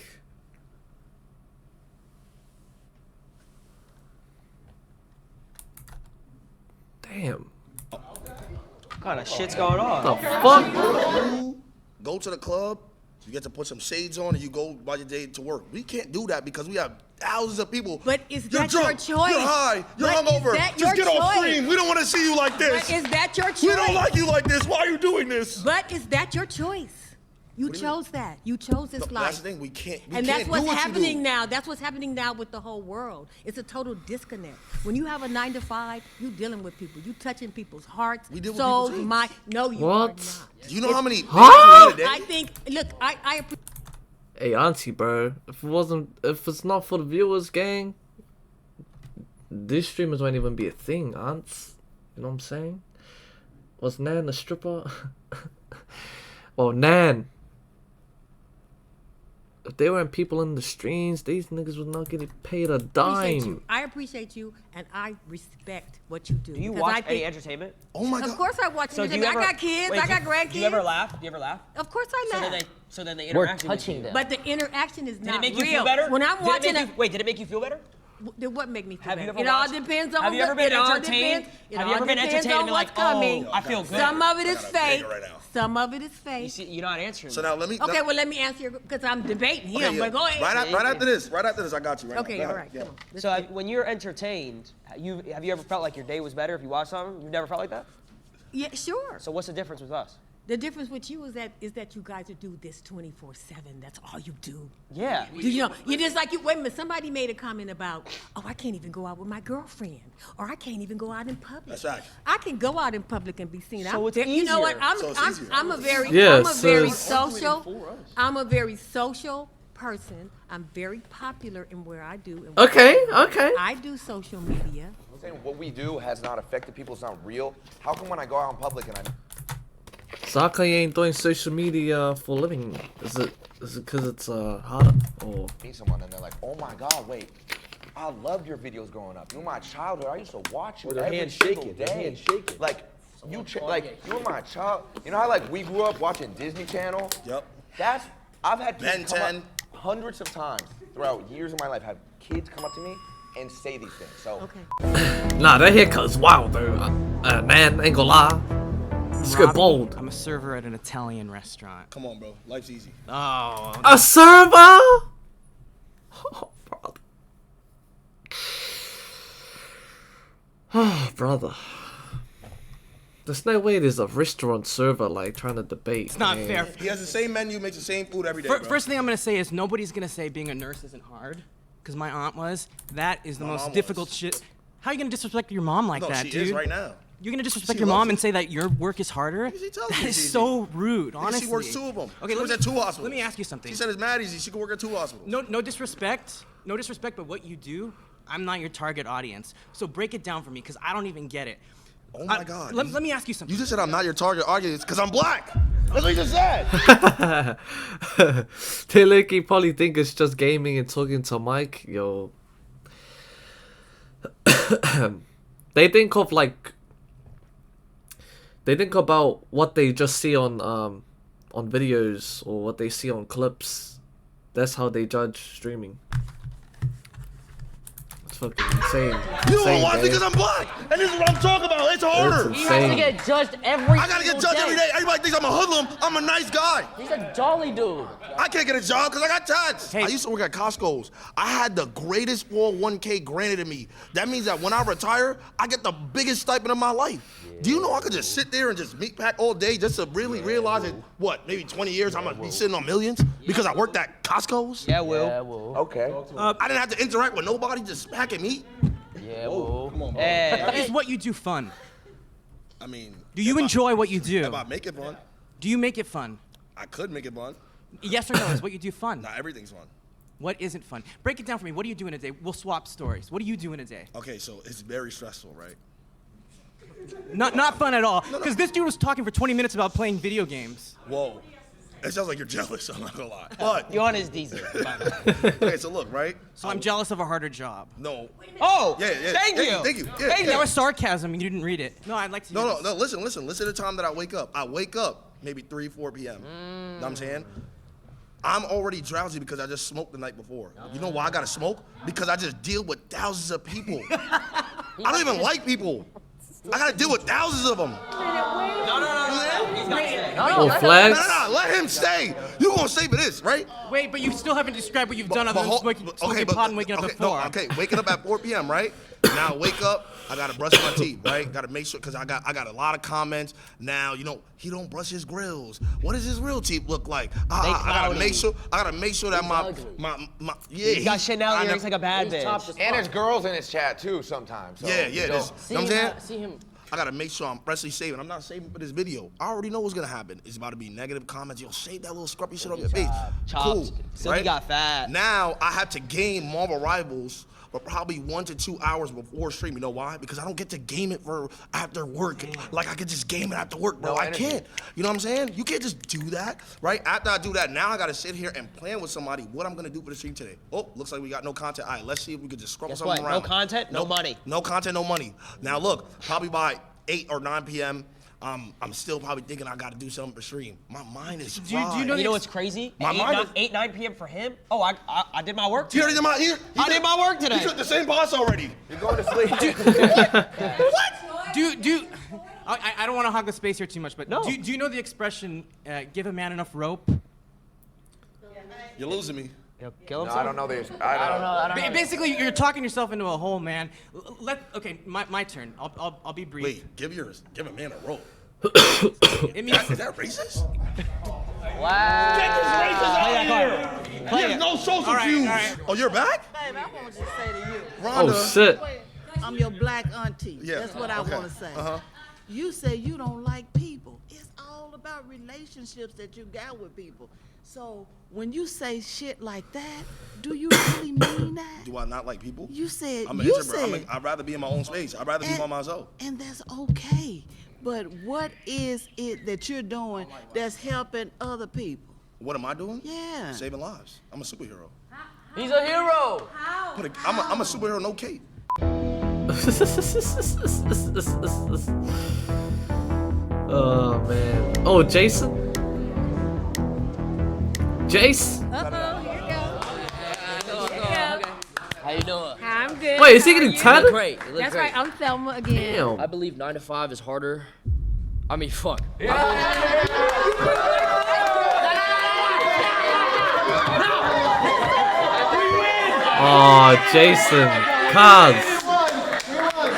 Damn. What kind of shit's going on? The fuck? You go to the club, you get to put some shades on, and you go by your day to work. We can't do that because we have thousands of people. But is You're that drunk, your choice? You're high. You're But is hungover. that Just your get off choice? screen. We don't want to see you like this. But is that your choice? We don't like you like this. Why are you doing this? But is that your choice? You chose that. You chose this life. That's the thing. We can't. We And can't that's what's do what happening you do. now. That's what's happening now with the whole world. It's a total disconnect. When you have a 9-to-5, you dealing with people. You touching people's hearts, deal with souls, people too. mind. No, you What? are not. Do you know how many? Huh? days we I made a day? think. Look, I appreciate. Hey, auntie, bro. If it's not for the viewers, gang, these streamers won't even be a thing, aunts. You know what I'm saying? Was Nan a stripper? Oh, Nan. If they weren't people in the streams, these niggas would not get paid a dime. I appreciate you, and I respect what you do. Do you because watch I any think- entertainment? Oh my Of God. course I watch So do entertainment. you ever, I got kids. wait, I got do grandkids. you ever laugh? Do you ever laugh? Of course I So laugh. then they We're interact touching with you. them. But the interaction is Did not it make real. you feel better? When I'm Did it watching make you, wait, did it make you feel better? What make me feel Have you better? ever It all watched- depends on have you ever been it all entertained? depends- it Have you all ever been depends entertained and on been what's like, coming. oh, I feel good? Some of it is I got a banger fake. right now. Some of it is You fake. see, you're not answering. So now let me. Okay, well let me answer your because I'm debating him. Okay, But go ahead. Right after this. Right after this, I got you. Right Okay, now. Go all ahead. right, Yeah. come on. So when you're entertained, have you ever felt like your day was better if you watched something? You've never felt like that? Yeah, sure. So what's the difference with us? The difference with you is that you guys do this 24/7. That's all you do. Yeah. Do you know? You just like you. Wait a minute. Somebody made a comment about, oh, I can't even go out with my girlfriend, or I can't even go out in public. That's right. I can go out in public and be seen. So it's You know what? easier. So it's easier. I'm a very Yeah, I'm a so very it's- social. I'm a very social person. I'm very popular in where I do. And Okay, what I do. okay. I do social media. I'm saying what we do has not affected people. It's not real. How come when I go out in public and I So how come you ain't doing social media for a living? Is it because it's harder? Or meet someone and they're like, oh my God, wait, I loved your videos growing up. You were my childhood. I used to watch you Or their every hand single shaking, day. their hand shaking. Like you were my child. You know how like we grew up watching Disney Channel? Yep. That's I've had kids Ben come 10. up hundreds of times throughout years of my life. Have kids come up to me and say these things. So nah, that haircut's wild though. Man, ain't gonna lie. Just go bold. I'm a server at an Italian restaurant. Come on, bro. Life's easy. Oh. A server? Oh, brother. Oh, brother. There's no way there's a restaurant server like trying to debate. It's not man. fair. He has the same menu, makes the same food every day. Bro. First thing I'm gonna say is nobody's gonna say being a nurse isn't hard, because my aunt was. That is the My most mom difficult was. shit. How are you gonna disrespect your mom like No, that, she dude? is right now. You're gonna disrespect She your mom loves and it. say that your work is harder? She tells That me is it's so easy. rude, Because honestly. she works 2 of them. Okay, She works at 2 hospitals. Let me ask you something. She said it's mad easy. She could work at 2 hospitals. No disrespect, but what you do, I'm not your target audience. So break it down for me, because I don't even get it. Oh my God. Let me ask you something. You just said I'm not your target audience because I'm black. That's what you just said. They look, you probably think it's just gaming and talking to Mike. Yo. They think of like. They think about what they just see on videos or what they see on clips. That's how they judge streaming. It's fucking insane. You Insane, don't watch gang. because I'm black. And this is what I'm talking about. It's harder. It's insane. I gotta get judged every day. Everybody thinks I'm a hoodlum. I'm a nice guy. He's a jolly dude. I can't get a job because I got taxed. I used to work at Costco's. I had the greatest 401k granted to me. That means that when I retire, I get the biggest stipend of my life. Do you know I could just sit there and just meat pack all day just to really realize that, what, maybe 20 years I'm going to be sitting on millions because I worked at Costco's? Yeah, Will. Okay. I didn't have to interact with nobody, just packing meat. Yeah, Will. Come on, bro. Is what you do fun? I mean, Do you enjoy what you do? if I make it fun, Do you make it fun? I could make it fun. Yes or no? Is what you do fun? Not everything's fun. What isn't fun? Break it down for me. What do you do in a day? We'll swap stories. What do you do in a day? Okay, so it's very stressful, right? Not fun at all. Because this dude was talking for 20 minutes about playing video games. Whoa. It sounds like you're jealous, I'm not gonna lie. But You're on his diesel. okay, so look, right? So I'm jealous of a harder job. No. Oh, Yeah. thank you. Thank you. Yeah, Hey, yeah. that was sarcasm. You didn't read it. No, I'd like to. hear No, this. listen to the time that I wake up. I wake up maybe 3, 4 p.m. Know what I'm saying? I'm already drowsy because I just smoked the night before. You know why I gotta smoke? Because I just deal with thousands of people. I don't even like people. I gotta deal with thousands of them. Oh, flags. No, let him stay. You gonna stay for this, right? Wait, but you still haven't described what you've done other than smoking pot and waking up at 4. Okay, waking up at 4 p.m., right? Now I wake up, I gotta brush my teeth, right? Gotta make sure, cause I got a lot of comments. Now, you know, he don't brush his grills. What does his real teeth look like? I gotta make sure that my He's got Chanel earrings like a bad bitch. And there's girls in his chat too sometimes. So yeah. you know. Know what I'm saying? See him. I gotta make sure I'm freshly saving. I'm not saving for this video. I already know what's gonna happen. It's about to be negative comments. Yo, shave that little scruffy shit off your face. Cool. So he got fat. Now I have to gain Marvel Rivals for probably 1 to 2 hours before stream. You know why? Because I don't get to game it for after work. Like I could just game it after work, bro. I can't. You know what I'm saying? You can't just do that, right? After I do that, now I gotta sit here and plan with somebody what I'm gonna do for the stream today. Oh, looks like we got no content. All right, let's see if we could just scrub Guess something what? around. No content, no money. No content, no money. Now look, probably by 8 or 9 p.m., I'm still probably thinking I gotta do something for stream. My mind is fried. You know what's crazy? My mind is... 9 p.m. for him? Oh, I did my work today. You already did my ear? I did my work today. You took the same boss already. You're going to sleep. I don't want to hog the space here too much, but do you know the expression, give a man enough rope? You're losing me. Kill No, I don't know this. I don't know. Basically, you're talking yourself into a hole, man. Okay, my turn. I'll be brief. Wait, give a man a rope. It means Is that racist? Wow. Get this racist out of here. He has no social cues. right. Oh, you're back? Babe, I want to say to you. Rhonda. Oh, shit. I'm your black auntie. Yeah, That's what I okay. want to say. Uh-huh. You say you don't like people. It's all about relationships that you got with people. So when you say shit like that, do you really mean that? Do I not like people? You said, I'm an introvert. I'd rather be in my own space. I'd rather be by myself. And that's okay. But what is it that you're doing that's helping other people? What am I doing? Yeah. Saving lives. I'm a superhero. He's a hero. I'm a superhero, no cape. Oh man. Oh, Jason. Jace. Uh-oh, here you go. How you doing? I'm good. Wait, is he getting You look tatted? great. You look That's great. right, I'm Thelma again. Damn. I believe 9 to 5 is harder. I mean, fuck. Oh, Jason. Cuz.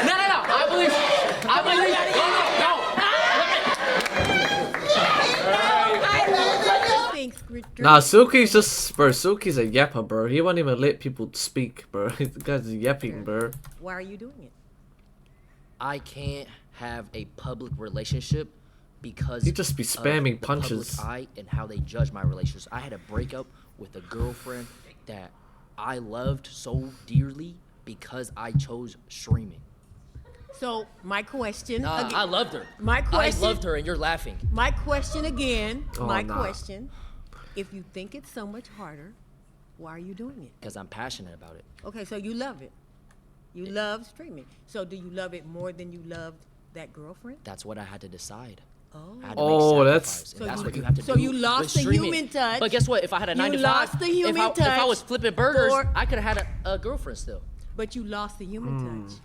No. I believe. Nah, Suki's just, bro. Suki's a yapper, bro. He won't even let people speak, bro. The guy's yapping, bro. Why are you doing it? I can't have a public relationship because You just be spamming of the punches. public eye and how they judge my relationships. I had a breakup with a girlfriend that I loved so dearly because I chose streaming. So my question. Nah, again, I loved her. My question. I loved her, and you're laughing. My question again. Oh, my nah. question. If you think it's so much harder, why are you doing it? Because I'm passionate about it. Okay, so you love it. You love streaming. So do you love it more than you loved that girlfriend? That's what I had to decide. Oh. I had to Oh, make that's- sacrifice, and So that's you- what you have to so do you with lost the streaming. human touch. But guess what? If I had a 9 to 5, lost the human if I touch was flipping burgers, for- I could have had a girlfriend still. But you lost the human touch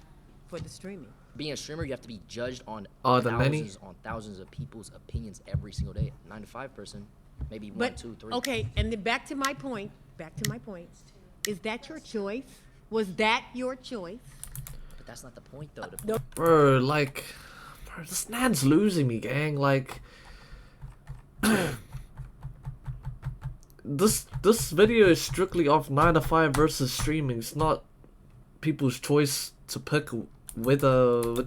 for the streaming. being a streamer, you have to be judged on the many? thousands of people's opinions every single day. 9 to 5 person, maybe But, 1, 2, 3. okay, and then back to my point, is that your choice? Was that your choice? But that's not the point, though. Bro, like, this man's losing me, gang. Like, this video is strictly off 9 to 5 versus streaming. It's not people's choice to pick which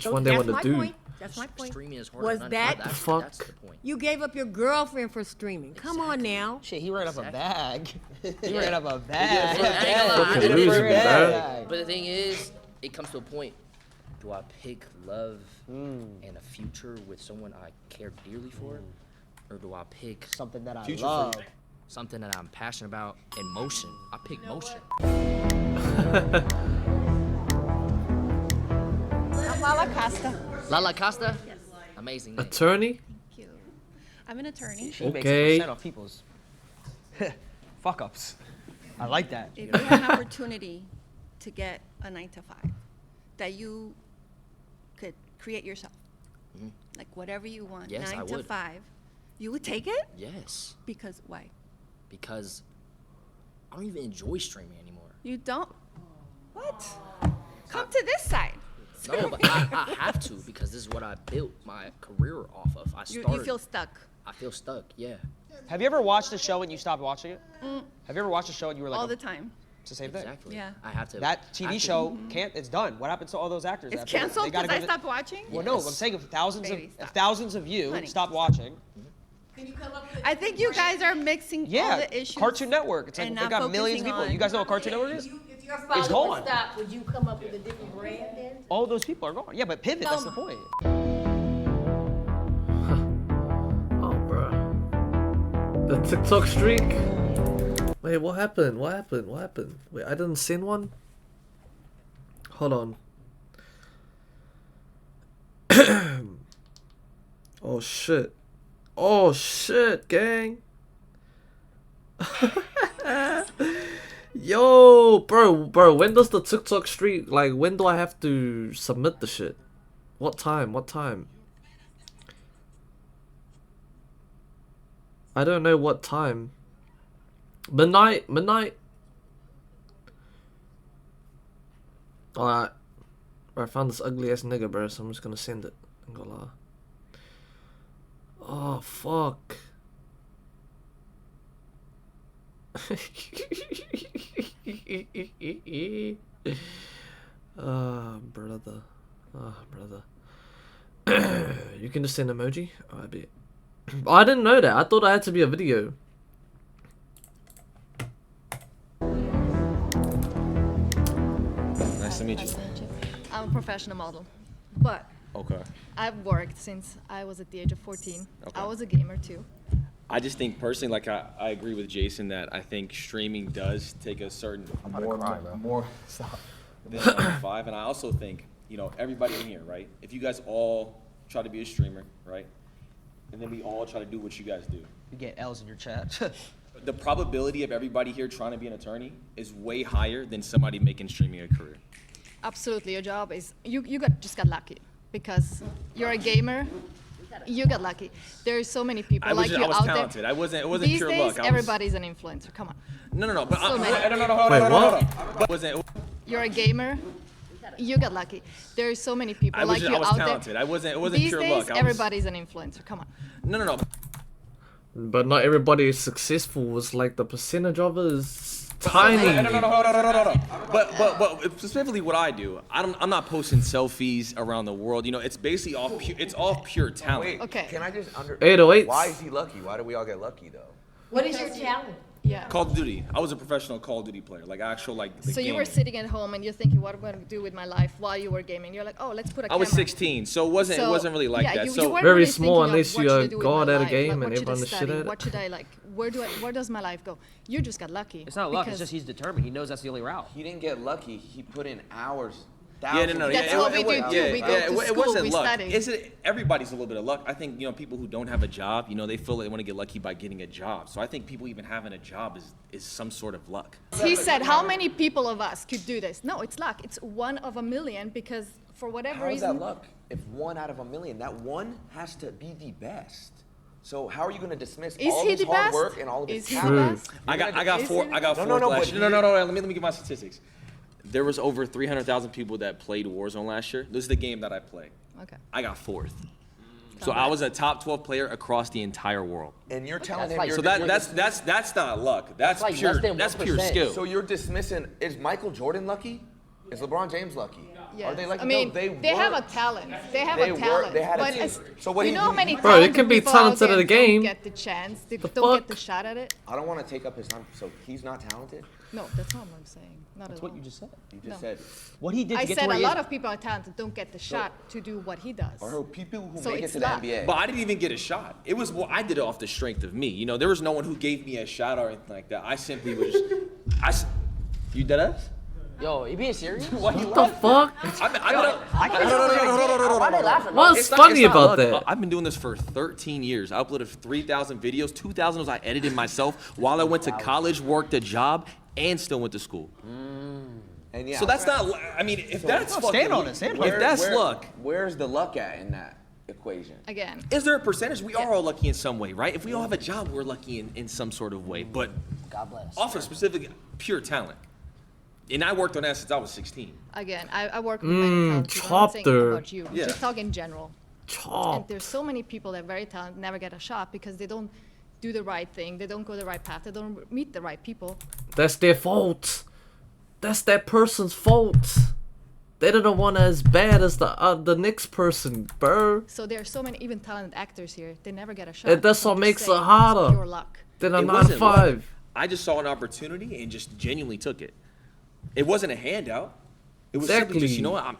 one they want to do. That's my point. Streaming is harder Was than that that's the point. You gave up your girlfriend for streaming? Come on now. Shit, he ran up a bag. He Yeah. ran up a Yeah, bag. I ain't gonna lie, Fucking losing me, bro. But the thing is, it comes to a point. Do I pick love and a future with someone I care dearly for, or do I pick something that I future love, something that I'm passionate about, and motion? I pick motion. I'm Lala Costa. Lala Costa. Yes. Amazing. Name. Attorney? Thank you. I'm an attorney. She makes Okay. 10% off people's fuck ups. I like that. If you had an opportunity to get a 9 to 5 that you could create yourself, like whatever you want, Yes, 9 I to would. 5, you would take it? Yes. Because why? Because I don't even enjoy streaming anymore. You don't? What? Come to this side. No, but I have to because this is what I built my career off of. You feel stuck. I feel stuck, yeah. Have you ever watched a show and you stopped watching it? Have you ever watched a show and you were like, All the time. It's the same thing. Exactly. Yeah. I have to. That TV show can't. It's done. What happens to all those actors? It's after that? canceled They gotta because I go to- stopped watching? Well, no, I'm saying if thousands of you Honey. stop watching. I think you guys are mixing all Yeah, the issues. Cartoon Network. It's like and they not got millions of focusing people. on- You guys know what Cartoon Network is? If your It's father would gone. stop, would you come up with a different brand then? All those people are gone. Yeah, but pivot. That's the point. Oh, bro. The TikTok streak. Wait, what happened? What happened? What happened? Wait, I didn't send one? Hold on. Oh, shit. Oh, shit, gang. Yo, bro, when does the TikTok streak, like, when do I have to submit the shit? What time? What time? I don't know what time. Midnight? Alright. I found this ugly ass nigga, bro, so I'm just gonna send it. I'm gonna lie. Oh, fuck. Brother. Brother. You can just send emoji? Oh, I bet. Oh, I didn't know that. I thought I had to be a video. Nice to meet you. I'm a professional model, but Okay. I've worked since I was at the age of 14. Okay. I was a gamer too. I just think personally, like I agree with Jason that I think streaming does take a certain more Stop. than 9 to 5, and I also think everybody in here, right? If you guys all try to be a streamer, right, and then we all try to do what you guys do, You get L's in your chat. the probability of everybody here trying to be an attorney is way higher than somebody making streaming a career. Absolutely, your job is just got lucky because you're a gamer. You got lucky. There's so many people I was like you just- I was out talented. there. It wasn't These pure days, luck. I was- everybody's an influencer. Come on. No. But So many. hold on. Wait, what? But wasn't. You're a gamer. You got lucky. There's so many people I was like just- you I was out talented. there. It wasn't These pure days, luck. I was- everybody's an influencer. Come on. No. But not everybody is successful. It's like the percentage of it is tiny. No. Hold on. But specifically what I do, I'm not posting selfies around the world. It's basically all pure talent. Wait, Okay. Can I just 808s. Why is he lucky? Why do we all get lucky though? What is your talent? Yeah. Call of Duty. I was a professional Call of Duty player, like actual the So you were game. sitting at home and you're thinking, what am I going to do with my life while you were gaming? You're like, oh, let's put a I was camera. 16, so it wasn't really like yeah, that. You So weren't Very really small thinking of unless what you should are I do with god my at a life? game Like, and what should I everyone is shit study? at it. What should I like? Where does my life go? You just got lucky. It's not luck. because- It's just he's determined. He knows that's the only route. He didn't get lucky. He put in hours. Yeah, no. That's what we do too. We go to it school, wasn't we luck. study. Everybody's a little bit of luck. I think people who don't have a job, they feel they want to get lucky by getting a job. So I think people even having a job is some sort of luck. He said, how many people of us could do this? No, it's luck. It's 1 of a million because for whatever How is reason. that luck? If 1 out of a million, that one has to be the best. So how are you going to dismiss Is all he his the hard best? work and all of his Is he the talent? best? I got four No, last but year. No. Let me get my statistics. There was over 300,000 people that played Warzone last year. This is the game that I play. Okay. I got 4th. So I was a top 12 player across the entire world. And you're telling him so you're that's not luck. That's like pure less than that's pure 1%. skill. So you're dismissing, is Michael Jordan lucky? Is LeBron James lucky? Are they lucky? I mean, no, they have work. a talent. They have They a work. talent. They had a but team. as, So what you do know you- how many Bro, you can be people out talented there at the game. Don't get the chance. They The don't fuck? get the shot at it. I don't want to take up his time. So he's not talented? No, that's not what I'm saying. Not That's at what all. you just said. You No. just said. What he did I to get said to where a he lot is. of people are talented don't get the shot to do what he does. Or people who So make it it's to the luck. NBA. But I didn't even get a shot. It was I did it off the strength of me. You know, there was no one who gave me a shot or anything like that. I simply was just you dead ass? Yo, you being serious? What the fuck? Why they laughing? What's It's not- funny it's not about luck. that? I've been doing this for 13 years. I uploaded 3,000 videos. 2,000 was I edited myself while I went to college, worked a job, and still went to school. And yeah, So that's not. I mean, if that's fucking, if that's luck, where's the luck at in that equation? Again. is there a percentage? We are all lucky in some way, right? If we all have a job, we're lucky in some sort of way. But God bless. off of specific pure talent. And I worked on that since I was 16. Again, I work with many talented people. I'm not saying chopper. about you. Yeah. Just talk in general. And Chop. there's so many people that are very talented never get a shot because they don't do the right thing. They don't go the right path. They don't meet the right people. That's their fault. That's that person's fault. They're the one as bad as the next person, bro. So there are so many even talented actors here. They never get a shot. And that's So what I'm makes just it saying, harder it's pure luck. than a It 9 to wasn't luck. 5. I just saw an opportunity and just genuinely took it. It wasn't a handout. It was simply just, Exactly. you know what,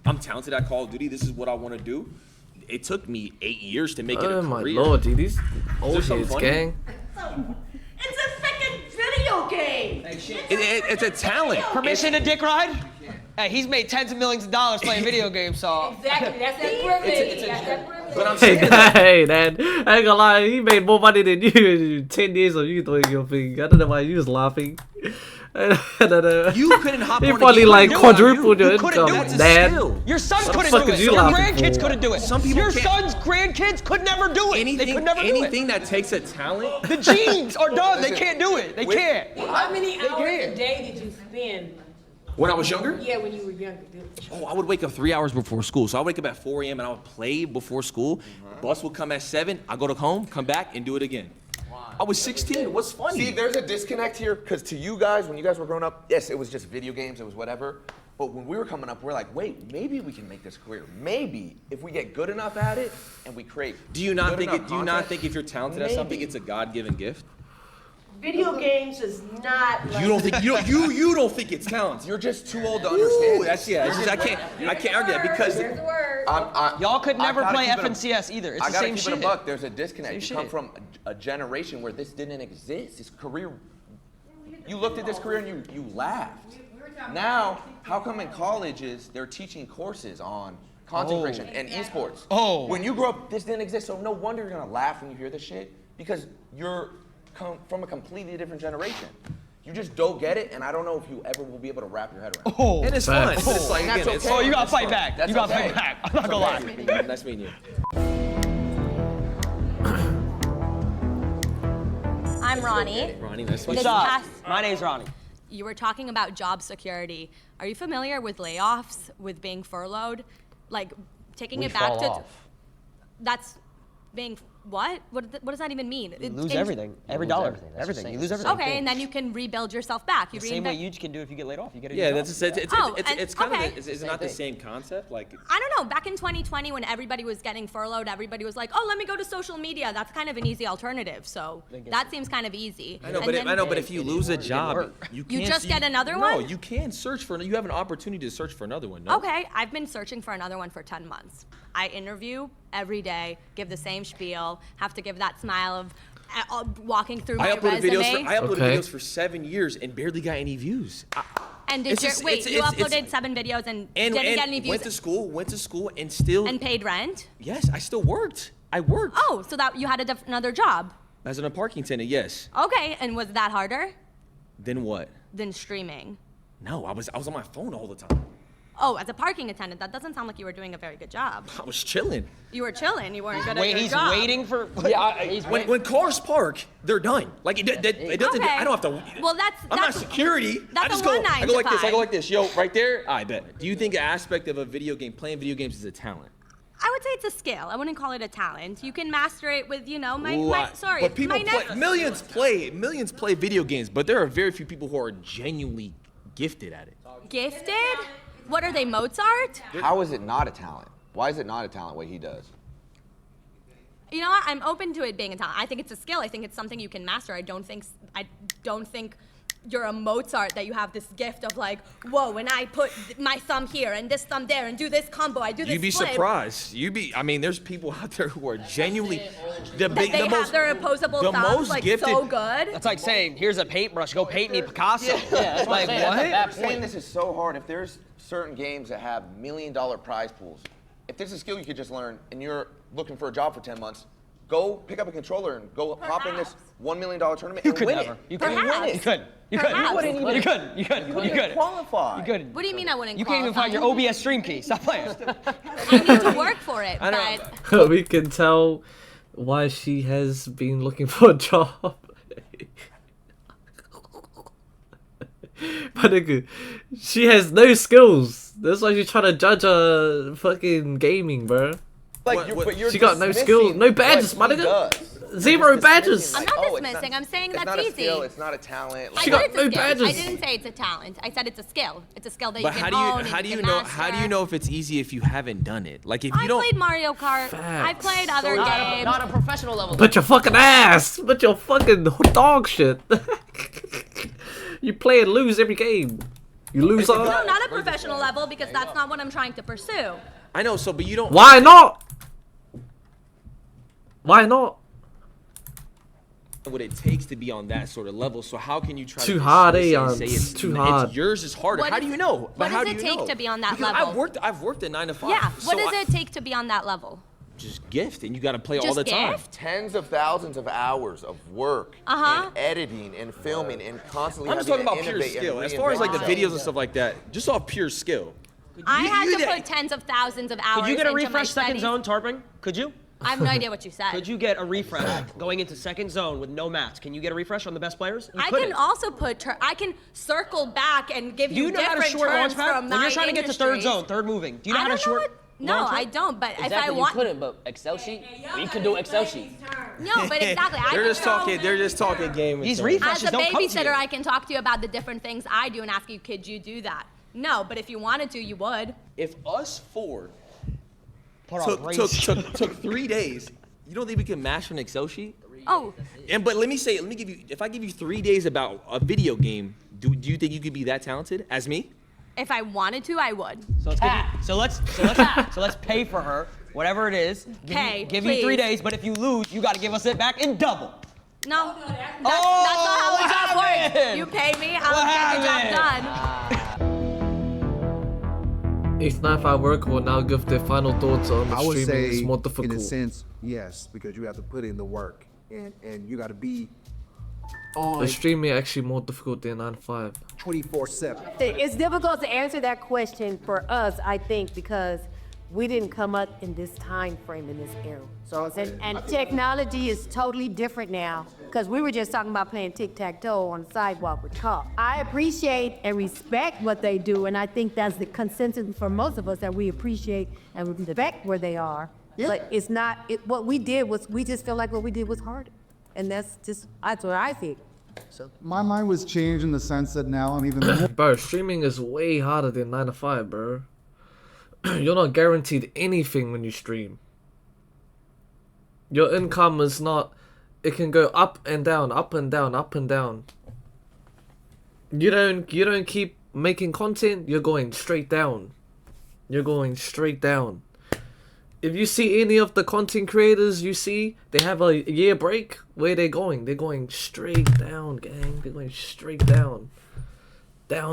I'm talented at Call of Duty. This is what I want to do. It took me 8 years to make it a Oh my career. lord, dude, these old there something heads, funny? gang. It's a freaking video game. It's a talent. Permission to dick ride? Hey, he's made tens of millions of dollars playing video games, so. Exactly, that's that privilege. That's that privilege. But I'm Hey, saying, hey, man. I ain't gonna lie, he made more money than you in 10 years of you doing your thing. I don't know why you was laughing. you couldn't hop He on probably a game. like You quadrupled your couldn't do income, it. It's a Dad. skill. Your son What the couldn't fuck do is it. you Your laughing grandkids for? couldn't do it. Some people Your can't- son's grandkids could never do it. They could never do it. Anything that takes a talent. The genes are done. They can't do it. They can't. How many They hours can't. a day did you spend? When I was younger? Yeah, when you were younger. Oh, I would wake up 3 hours before school. So I would wake up at 4 a.m. and I would play before school. Bus would come at 7. I go to home, come back, and do it again. I was 16. What's funny? See, there's a disconnect here, because to you guys, when you guys were growing up, yes, it was just video games, it was whatever. But when we were coming up, we're like, wait, maybe we can make this career. Maybe if we get good enough at it and we create. Do you not good think? enough Do you not content, think if you're talented at something, it's a God-given gift? Video games is not. You don't think you don't think it's talent? You're just too old to understand. That's yeah. It's just, I can't argue that because Y'all could I never gotta play keep it a- FNCS either. It's I the gotta same keep shit. it a buck. There's a disconnect. Same You come shit. from a generation where this didn't exist. This career. You looked at this career and you laughed. Now, how come in colleges they're teaching courses on content creation and esports? Oh. When you grew up, this didn't exist. So no wonder you're gonna laugh when you hear this shit because you're from a completely different generation. You just don't get it, and I don't know if you ever will be able to wrap your head around. Oh. and it's fun. But it's like And that's again, it's okay. Oh, you gotta That's fight fine. back. That's You gotta okay. fight back. I'm not gonna lie. Nice meeting you. I'm Ronnie. Ronnie, nice to meet This you. past- My name's Ronnie. You were talking about job security. Are you familiar with layoffs, with being furloughed? Like taking We it back fall to. off. That's being what? What does that even mean? You lose everything. Every lose dollar. everything. That's Everything. the You same- lose it's the everything. Okay, and then you can rebuild yourself back. You The same way reinvent. you can do if you get laid off. You get a Yeah, new that's job. it's kind okay. of it's not the same concept. Like I don't know. Back in 2020, when everybody was getting furloughed, everybody was like, "Oh, let me go to social media. That's kind of an easy alternative." So that seems kind of easy. I know, And but then- I know, but if you lose a job, you can't. just get another No, one? you can search for. You have an opportunity to search for another one. No? Okay, I've been searching for another one for 10 months. I interview every day, give the same spiel, have to give that smile of walking through my I uploaded resume. videos for 7 years and barely got any views. And did It's you just- wait? it's- You it's- uploaded 7 videos and, And, didn't and get any views went to school, and still. and paid rent. Yes, I still worked. I worked Oh, so that you had another job. as a parking attendant. Yes. Okay, and was that harder Then what? than streaming? No, I was on my phone all the time. Oh, as a parking attendant, that doesn't sound like you were doing a very good job. I was chilling. You were chilling. You weren't good at Wait, your he's job. waiting for. Yeah, when cars park, they're done. Like it doesn't. Okay. I don't have to. Well, that's I'm not security. That's I just a go. one I go like this. I 9 go to like this. Yo, right there. I bet. Do you think an aspect of a video game, playing video games, is a talent? I would say it's a skill. I wouldn't call it a talent. You can master it with, But people my nephew. millions play video games, but there are very few people who are genuinely gifted at it. Gifted? What are they, Mozart? How is it not a talent? Why is it not a talent what he does? You know what? I'm open to it being a talent. I think it's a skill. I think it's something you can master. I don't think you're a Mozart that you have this gift of like, whoa, when I put my thumb here and this thumb there and do this combo, I do this You'd be flip. surprised. I mean, there's people out there who are genuinely That they have their opposable the thumbs most like gifted- so good. That's like saying, here's a paintbrush, go paint me Picasso. That's Like, what I'm saying. what? I'm saying this is so hard. If there's certain games that have $1 million prize pools, if there's a skill you could just learn and you're looking for a job for 10 months, go pick up a controller and go hop in this $1 million tournament and win it. You And win it. couldn't. You couldn't qualify. You couldn't. What do you mean I wouldn't You can't even find your OBS stream key. Stop playing. I need to work for it, but We can tell why she has been looking for a job. But nigga, she has no skills. That's why she's trying to judge her fucking gaming, bro. But you're She got no skills, no badges, my nigga. Zero badges. I'm not dismissing. I'm saying It's that's not a easy. skill. It's not a talent. I She said got it's a no skill. badges. I didn't say it's a talent. I said it's a skill. It's a skill that But you how can do you own how and do you you can know master. how do you know if it's easy if you haven't done it? Like if you I don't. played Mario Kart. I've played other games. Not a professional level. But your fucking ass. But your fucking dog shit. You play and lose every game. You lose all. No, not a professional level because that's not what I'm trying to pursue. I know. So, but you don't. Why not? Why not? What it takes to be on that sort of level. So how can you try Too to hard, dismiss it and Aeons. say it's Too hard. Yours is harder. What How do is- you know? what But how does do it you take know? to be on that Because level? I've worked at 9 to 5. Yeah. What so does it take to be on that level? Just gift, and you got to play all Just the time. gift? Tens of thousands of hours of work Uh-huh. and editing and filming and constantly I'm just having talking to about pure innovate and skill. As far as like the reinvent videos and stuff like that, just off pure skill. I had you to did- put tens of thousands of hours Could you get a into my refresh second studies. zone tarping? Could you? I have no idea what you said. Could you get a refresh going into second zone with no mats? Can you get a refresh on the best players? You I couldn't. can also put I can circle back and give Do you you know how to different short launch terms pad? from When you're my trying to get to third industries. zone, third moving. Do you know I how to don't know short? what- No, launch I it? don't. But Exactly, if I want, you couldn't, but Excel sheet, you can do Excel sheet. no, but exactly. I They're can just show- talking. They're just talking game. These and refreshes As a don't come to babysitter, you. I can talk to you about the different things I do and ask you, could you do that? No, but if you wanted to, you would. If us four Put on brace. took 3 days, you don't think we can master an Excel sheet? Oh, But let me give you. If I give you 3 days about a video game, do you think you could be that talented as me? if I wanted to, I would. So let's give you, so let's pay for her whatever it is. Okay, Give you 3 please. days, but if you lose, you got to give us it back in double. No, that's not Oh, how a what job works. happened? You pay me, I'll get the job done. If Knife at Work will now give their final thoughts on the I would streaming say, is more in difficult. a sense, yes, because you have to put in the work, and you got to be on The streaming actually more difficult than 9 to 5. 24/7. It's difficult to answer that question for us, I think, because we didn't come up in this time frame in this era. So and technology is totally different now, because we were just talking about playing tic-tac-toe on the sidewalk with cars. I appreciate and respect what they do, and I think that's the consensus for most of us, that we appreciate and respect where they are. Yeah. But it's not, what we did was, we just feel like what we did was harder. And that's what I think. So. My mind was changed in the sense that now I'm even more. Bro, streaming is way harder than 9 to 5, bro. You're not guaranteed anything when you stream. Your income is not... It can go up and down, up and down, up and down. You don't keep making content, you're going straight down. You're going straight down. If you see any of the content creators you see, they have a year break. Where they going? They're going straight down, gang. They're going straight down. Down.